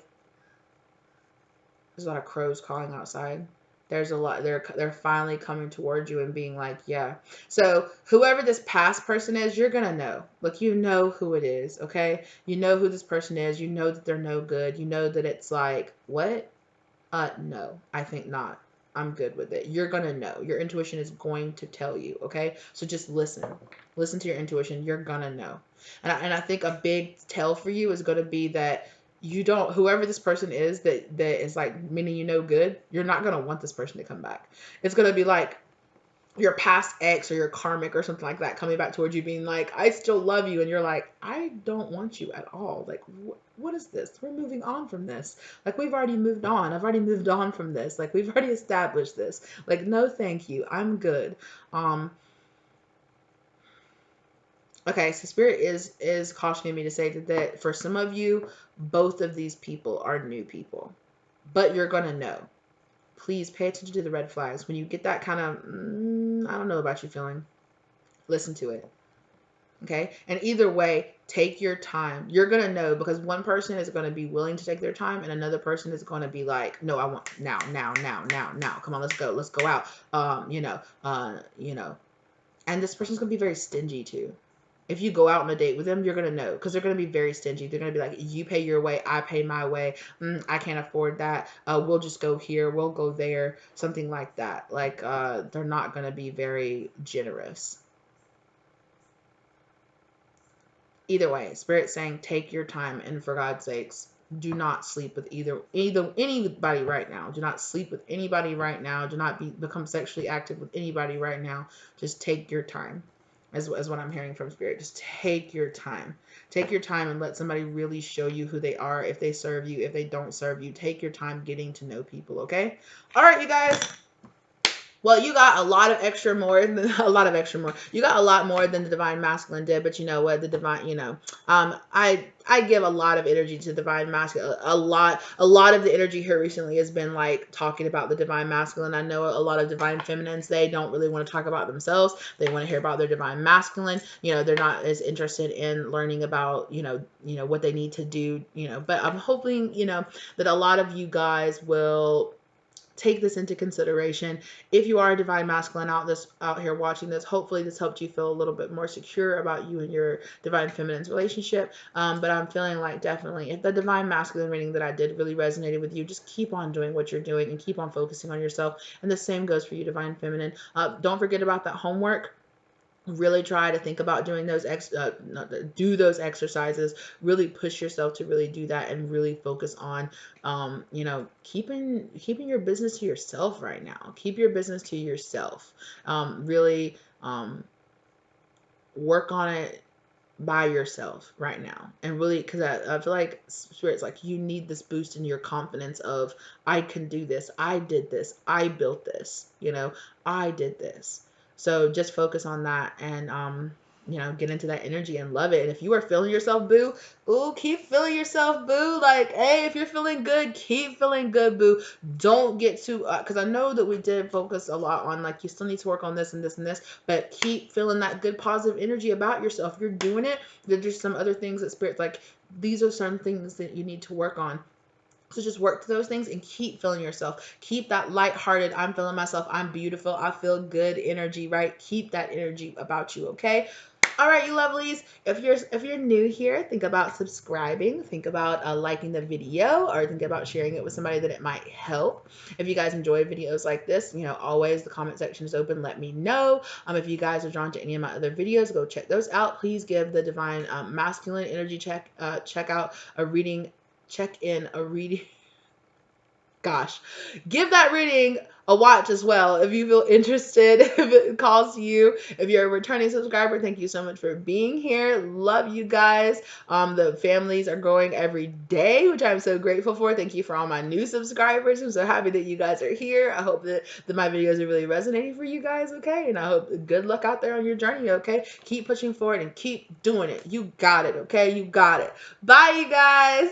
a lot of crows calling outside. There's a lot. They're finally coming towards you and being like, yeah. So whoever this past person is, you're gonna know. Like, you know who it is, okay? You know who this person is. You know that they're no good. You know that it's like, what? No, I think not. I'm good with it. You're gonna know. Your intuition is going to tell you, okay? So just listen. Listen to your intuition. You're gonna know. And I think a big tell for you is gonna be that you don't, whoever this person is that is like meaning you no good, you're not gonna want this person to come back. It's gonna be like your past ex or your karmic or something like that coming back towards you being like, I still love you, and you're like, I don't want you at all. Like, what is this? We're moving on from this. Like, we've already moved on. I've already moved on from this. Like, we've already established this. Like, no thank you, I'm good. Okay, so Spirit is cautioning me to say that for some of you, both of these people are new people, but you're gonna know. Please pay attention to the red flags. When you get that kind of, I don't know about you feeling, listen to it. Okay. And either way, take your time. You're going to know, because one person is going to be willing to take their time and another person is going to be like, no, I want now, now, now, now, now. Come on, let's go. Let's go out. And this person's going to be very stingy too. If you go out on a date with them, you're going to know, because they're going to be very stingy. They're going to be like, you pay your way, I pay my way. I can't afford that. We'll just go here. We'll go there. Something like that. Like, they're not going to be very generous. Either way, Spirit's saying take your time, and for God's sakes, do not sleep with either anybody right now. Do not sleep with anybody right now. Do not become sexually active with anybody right now. Just take your time. As what I'm hearing from Spirit. Just take your time. Take your time and let somebody really show you who they are, if they serve you, if they don't serve you. Take your time getting to know people, okay? All right, you guys. Well, you got a lot of extra more than a lot of extra more. You got a lot more than the divine masculine did, but you know what? The divine, I give a lot of energy to divine masculine. A lot of the energy here recently has been like talking about the divine masculine. I know a lot of divine feminines, they don't really want to talk about themselves. They want to hear about their divine masculine. They're not as interested in learning about, what they need to do, but I'm hoping, that a lot of you guys will take this into consideration. If you are a divine masculine out here watching this, hopefully this helped you feel a little bit more secure about you and your divine feminine's relationship. But I'm feeling like definitely, if the divine masculine reading that I did really resonated with you, just keep on doing what you're doing and keep on focusing on yourself. And the same goes for you, divine feminine. Don't forget about that homework. Really try to think about doing do those exercises. Really push yourself to really do that and really focus on keeping your business to yourself right now. Keep your business to yourself. Really work on it by yourself right now, and really, because I feel like Spirit's like, you need this boost in your confidence of, I can do this, I did this, I built this, I did this. So just focus on that, and get into that energy and love it. And if you are feeling yourself, boo, ooh, keep feeling yourself, boo. Like, hey, if you're feeling good, keep feeling good, boo. Don't get too, because I know that we did focus a lot on, like, you still need to work on this and this and this, but keep feeling that good positive energy about yourself. You're doing it. There's just some other things that Spirit's like, these are certain things that you need to work on. So just work to those things and keep feeling yourself. Keep that lighthearted, I'm feeling myself, I'm beautiful, I feel good energy, right? Keep that energy about you, okay? All right, you lovelies. If you're new here, think about subscribing. Think about liking the video, or think about sharing it with somebody that it might help. If you guys enjoy videos like this, always the comment section is open. Let me know. If you guys are drawn to any of my other videos, go check those out. Please give the divine masculine energy check out a reading. Check in a reading. Gosh, give that reading a watch as well if you feel interested, if it calls to you. If you're a returning subscriber, thank you so much for being here. Love you guys. The families are growing every day, which I'm so grateful for. Thank you for all my new subscribers. I'm so happy that you guys are here. I hope that my videos are really resonating for you guys, okay? And I hope good luck out there on your journey, okay? Keep pushing forward and keep doing it. You got it, okay? You got it. Bye, you guys.